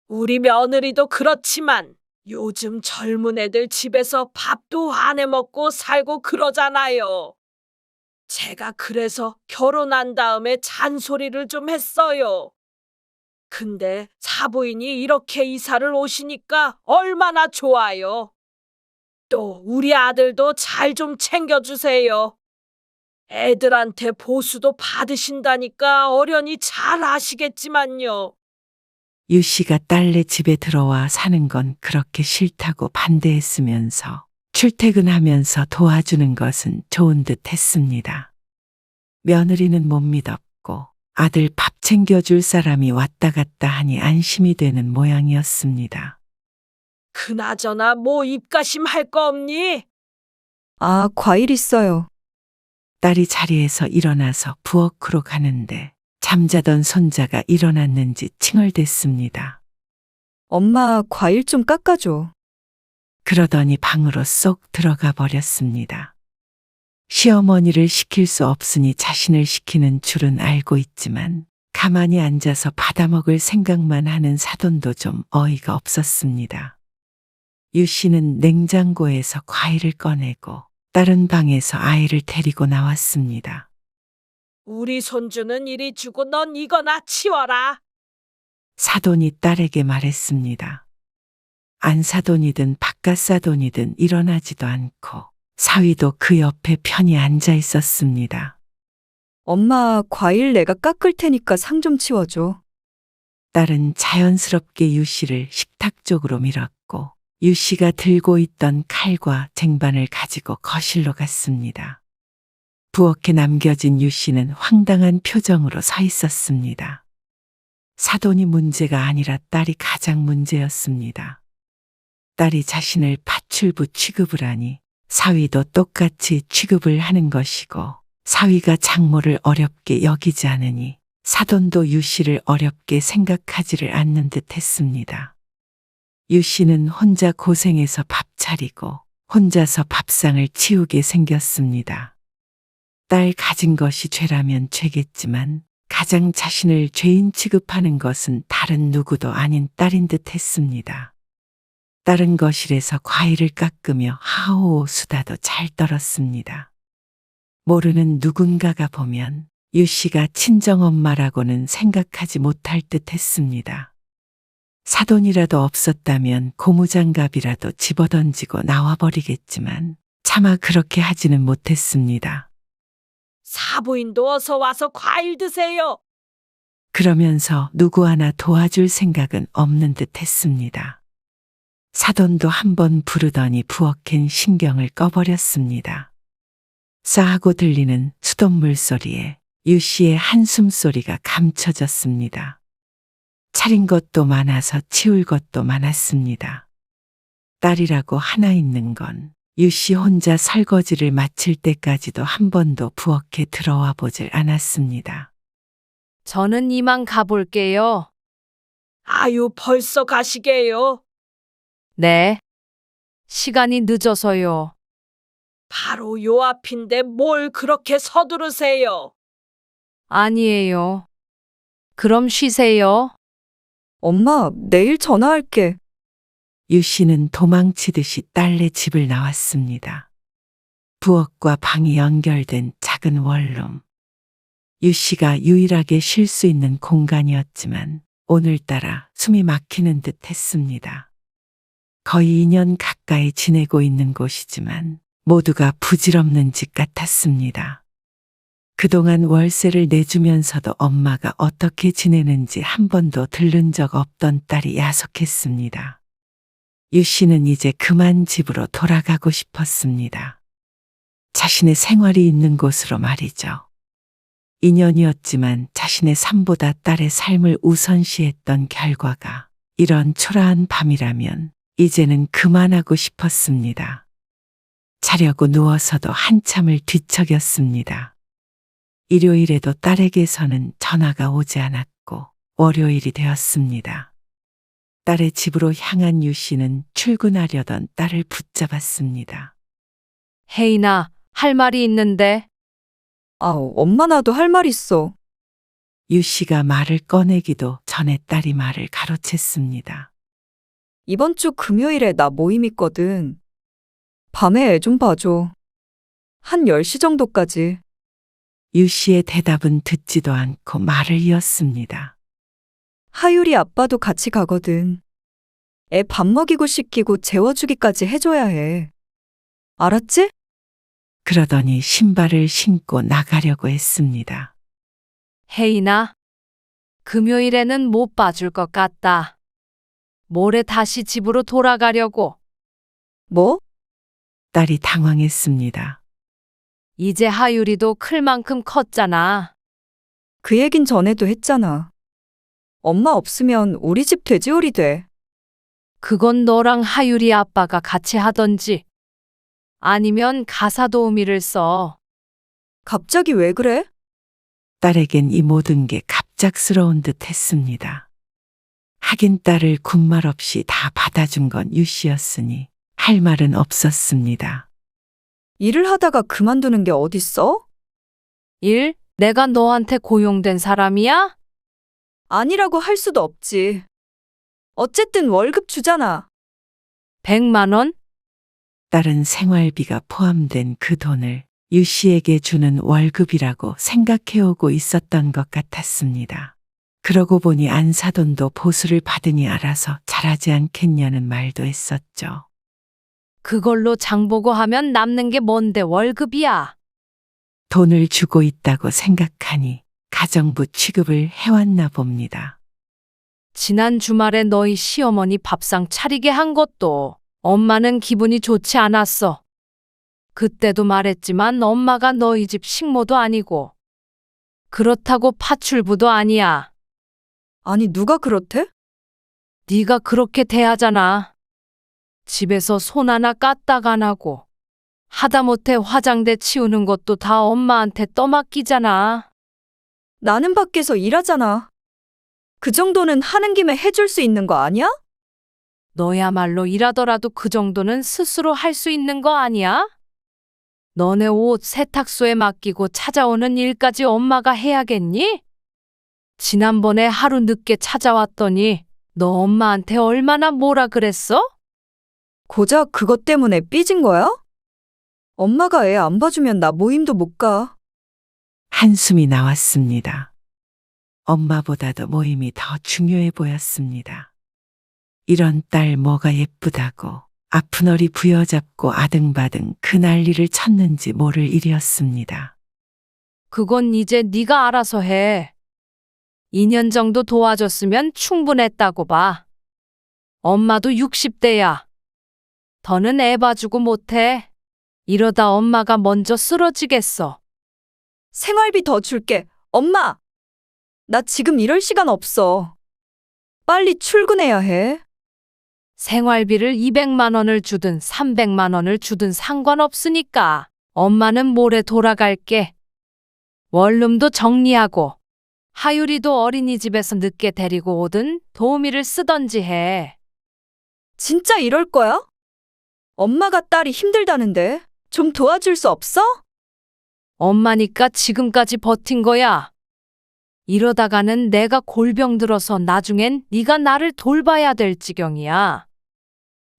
우리 며느리도 그렇지만 요즘 젊은 애들 집에서 밥도 안 해먹고 살고 그러잖아요. 제가 그래서 결혼한 다음에 잔소리를 좀 했어요. 근데 사부인이 이렇게 이사를 오시니까 얼마나 좋아요. 또 우리 아들도 잘 좀 챙겨주세요. 애들한테 보수도 받으신다니까 어련히 잘 아시겠지만요. 유 씨가 딸네 집에 들어와 사는 건 그렇게 싫다고 반대했으면서 출퇴근하면서 도와주는 것은 좋은 듯 했습니다. 며느리는 못 믿었고 아들 밥 챙겨줄 사람이 왔다 갔다 하니 안심이 되는 모양이었습니다. 그나저나 뭐 입가심 할 거 없니? 아, 과일 있어요. 딸이 자리에서 일어나서 부엌으로 가는데 잠자던 손자가 일어났는지 칭얼댔습니다. 엄마, 과일 좀 깎아줘. 그러더니 방으로 쏙 들어가 버렸습니다. 시어머니를 시킬 수 없으니 자신을 시키는 줄은 알고 있지만 가만히 앉아서 받아먹을 생각만 하는 사돈도 좀 어이가 없었습니다. 유 씨는 냉장고에서 과일을 꺼내고 다른 방에서 아이를 데리고 나왔습니다. 우리 손주는 이리 주고 넌 이거나 치워라. 사돈이 딸에게 말했습니다. 안사돈이든 바깥사돈이든 일어나지도 않고 사위도 그 옆에 편히 앉아 있었습니다. 엄마, 과일 내가 깎을 테니까 상 좀 치워줘. 딸은 자연스럽게 유 씨를 식탁 쪽으로 밀었고 유 씨가 들고 있던 칼과 쟁반을 가지고 거실로 갔습니다. 부엌에 남겨진 유 씨는 황당한 표정으로 서 있었습니다. 사돈이 문제가 아니라 딸이 가장 문제였습니다. 딸이 자신을 파출부 취급을 하니 사위도 똑같이 취급을 하는 것이고 사위가 장모를 어렵게 여기지 않으니 사돈도 유 씨를 어렵게 생각하지를 않는 듯 했습니다. 유 씨는 혼자 고생해서 밥 차리고 혼자서 밥상을 치우게 생겼습니다. 딸 가진 것이 죄라면 죄겠지만 가장 자신을 죄인 취급하는 것은 다른 누구도 아닌 딸인 듯 했습니다. 딸은 거실에서 과일을 깎으며 하오 수다도 잘 떨었습니다. 모르는 누군가가 보면 유 씨가 친정엄마라고는 생각하지 못할 듯 했습니다. 사돈이라도 없었다면 고무장갑이라도 집어던지고 나와버리겠지만 차마 그렇게 하지는 못했습니다. 사부인도 어서 와서 과일 드세요. 그러면서 누구 하나 도와줄 생각은 없는 듯 했습니다. 사돈도 한번 부르더니 부엌엔 신경을 꺼버렸습니다. 싸하고 들리는 수돗물 소리에 유 씨의 한숨 소리가 감춰졌습니다. 차린 것도 많아서 치울 것도 많았습니다. 딸이라고 하나 있는 건 유 씨 혼자 설거지를 마칠 때까지도 한 번도 부엌에 들어와 보질 않았습니다. 저는 이만 가볼게요. 아유, 벌써 가시게요. 네. 시간이 늦어서요. 바로 요 앞인데 뭘 그렇게 서두르세요. 아니에요. 그럼 쉬세요. 엄마, 내일 전화할게. 유 씨는 도망치듯이 딸네 집을 나왔습니다. 부엌과 방이 연결된 작은 원룸. 유 씨가 유일하게 쉴 수 있는 공간이었지만 오늘따라 숨이 막히는 듯 했습니다. 거의 2년 가까이 지내고 있는 곳이지만 모두가 부질없는 집 같았습니다. 그동안 월세를 내주면서도 엄마가 어떻게 지내는지 한 번도 들른 적 없던 딸이 야속했습니다. 유 씨는 이제 그만 집으로 돌아가고 싶었습니다. 자신의 생활이 있는 곳으로 말이죠. 2년이었지만 자신의 삶보다 딸의 삶을 우선시했던 결과가 이런 초라한 밤이라면 이제는 그만하고 싶었습니다. 자려고 누워서도 한참을 뒤척였습니다. 일요일에도 딸에게서는 전화가 오지 않았고 월요일이 되었습니다. 딸의 집으로 향한 유 씨는 출근하려던 딸을 붙잡았습니다. 혜인아, 할 말이 있는데. 엄마 나도 할 말 있어. 유 씨가 말을 꺼내기도 전에 딸이 말을 가로챘습니다. 이번 주 금요일에 나 모임 있거든. 밤에 애 좀 봐줘. 한 10시 정도까지. 유 씨의 대답은 듣지도 않고 말을 이었습니다. 하율이 아빠도 같이 가거든. 애 밥 먹이고 씻기고 재워주기까지 해줘야 해. 알았지? 그러더니 신발을 신고 나가려고 했습니다. 혜인아, 금요일에는 못 봐줄 것 같다. 모레 다시 집으로 돌아가려고. 뭐? 딸이 당황했습니다. 이제 하율이도 클 만큼 컸잖아. 그 얘긴 전에도 했잖아. 엄마 없으면 우리 집 돼지우리 돼. 그건 너랑 하율이 아빠가 같이 하던지. 아니면 가사 도우미를 써. 갑자기 왜 그래? 딸에겐 이 모든 게 갑작스러운 듯 했습니다. 하긴 딸을 군말 없이 다 받아준 건 유 씨였으니 할 말은 없었습니다. 일을 하다가 그만두는 게 어딨어? 일? 내가 너한테 고용된 사람이야? 아니라고 할 수도 없지. 어쨌든 월급 주잖아. 100만 원? 딸은 생활비가 포함된 그 돈을 유 씨에게 주는 월급이라고 생각해오고 있었던 것 같았습니다. 그러고 보니 안사돈도 보수를 받으니 알아서 잘하지 않겠냐는 말도 했었죠. 그걸로 장보고 하면 남는 게 뭔데 월급이야. 돈을 주고 있다고 생각하니 가정부 취급을 해왔나 봅니다. 지난 주말에 너희 시어머니 밥상 차리게 한 것도 엄마는 기분이 좋지 않았어. 그때도 말했지만 엄마가 너희 집 식모도 아니고 그렇다고 파출부도 아니야. 아니 누가 그렇대? 네가 그렇게 대하잖아. 집에서 손 하나 까딱 안 하고 하다못해 화장대 치우는 것도 다 엄마한테 떠맡기잖아. 나는 밖에서 일하잖아. 그 정도는 하는 김에 해줄 수 있는 거 아니야? 너야말로 일하더라도 그 정도는 스스로 할 수 있는 거 아니야? 너네 옷 세탁소에 맡기고 찾아오는 일까지 엄마가 해야겠니? 지난번에 하루 늦게 찾아왔더니 너 엄마한테 얼마나 뭐라 그랬어? 고작 그것 때문에 삐진 거야? 엄마가 애 안 봐주면 나 모임도 못 가. 한숨이 나왔습니다. 엄마보다도 모임이 더 중요해 보였습니다. 이런 딸 뭐가 예쁘다고 아픈 어리 부여잡고 아등바등 그 난리를 쳤는지 모를 일이었습니다. 그건 이제 네가 알아서 해. 2년 정도 도와줬으면 충분했다고 봐. 엄마도 60대야. 더는 애 봐주고 못해. 이러다 엄마가 먼저 쓰러지겠어. 생활비 더 줄게. 엄마! 나 지금 이럴 시간 없어. 빨리 출근해야 해. 생활비를 200만 원을 주든 300만 원을 주든 상관없으니까 엄마는 모레 돌아갈게. 원룸도 정리하고 하율이도 어린이집에서 늦게 데리고 오든 도우미를 쓰던지 해. 진짜 이럴 거야? 엄마가 딸이 힘들다는데 좀 도와줄 수 없어? 엄마니까 지금까지 버틴 거야. 이러다가는 내가 골병 들어서 나중엔 네가 나를 돌봐야 될 지경이야.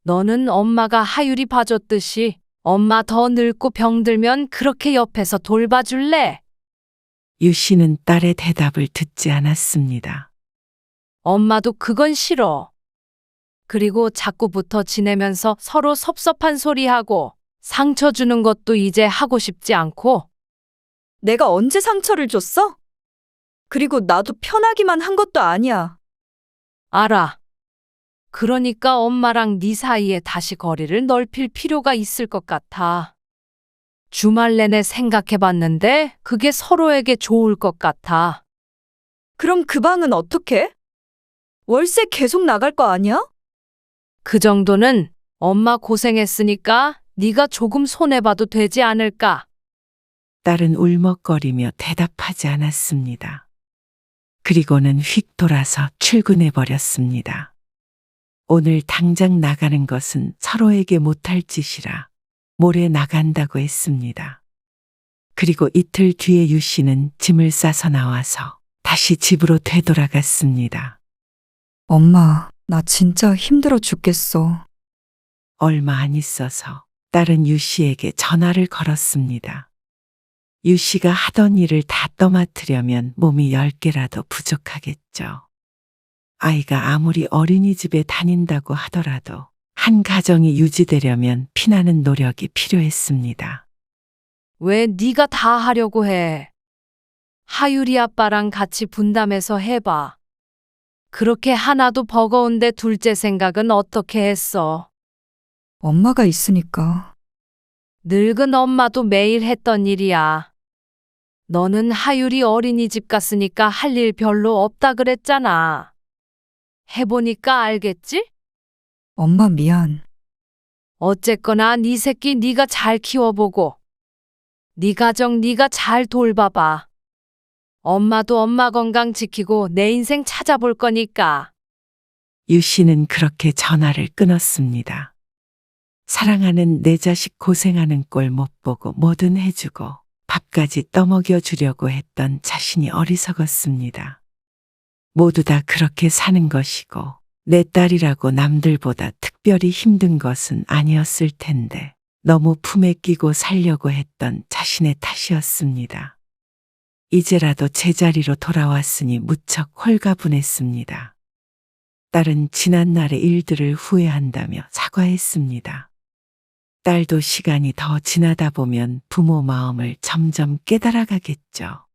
너는 엄마가 하율이 봐줬듯이 엄마 더 늙고 병들면 그렇게 옆에서 돌봐줄래? 유 씨는 딸의 대답을 듣지 않았습니다. 엄마도 그건 싫어. 그리고 자꾸 붙어 지내면서 서로 섭섭한 소리하고 상처 주는 것도 이제 하고 싶지 않고. 내가 언제 상처를 줬어? 그리고 나도 편하기만 한 것도 아니야. 알아. 그러니까 엄마랑 네 사이에 다시 거리를 넓힐 필요가 있을 것 같아. 주말 내내 생각해봤는데 그게 서로에게 좋을 것 같아. 그럼 그 방은 어떻게? 월세 계속 나갈 거 아니야? 그 정도는 엄마 고생했으니까 네가 조금 손해봐도 되지 않을까? 딸은 울먹거리며 대답하지 않았습니다. 그리고는 휙 돌아서 출근해 버렸습니다. 오늘 당장 나가는 것은 서로에게 못할 짓이라 모레 나간다고 했습니다. 그리고 이틀 뒤에 유 씨는 짐을 싸서 나와서 다시 집으로 되돌아갔습니다. 엄마, 나 진짜 힘들어 죽겠어. 얼마 안 있어서 딸은 유 씨에게 전화를 걸었습니다. 유 씨가 하던 일을 다 떠맡으려면 몸이 10개라도 부족하겠죠. 아이가 아무리 어린이집에 다닌다고 하더라도 한 가정이 유지되려면 피나는 노력이 필요했습니다. 왜 네가 다 하려고 해? 하율이 아빠랑 같이 분담해서 해봐. 그렇게 하나도 버거운데 둘째 생각은 어떻게 했어? 엄마가 있으니까. 늙은 엄마도 매일 했던 일이야. 너는 하율이 어린이집 갔으니까 할 일 별로 없다 그랬잖아. 해보니까 알겠지? 엄마 미안. 어쨌거나 네 새끼 네가 잘 키워보고 네 가정 네가 잘 돌봐봐. 엄마도 엄마 건강 지키고 내 인생 찾아볼 거니까. 유 씨는 그렇게 전화를 끊었습니다. 사랑하는 내 자식 고생하는 꼴 못 보고 뭐든 해주고 밥까지 떠먹여 주려고 했던 자신이 어리석었습니다. 모두 다 그렇게 사는 것이고 내 딸이라고 남들보다 특별히 힘든 것은 아니었을 텐데 너무 품에 끼고 살려고 했던 자신의 탓이었습니다. 이제라도 제자리로 돌아왔으니 무척 홀가분했습니다. 딸은 지난날의 일들을 후회한다며 사과했습니다. 딸도 시간이 더 지나다 보면 부모 마음을 점점 깨달아가겠죠.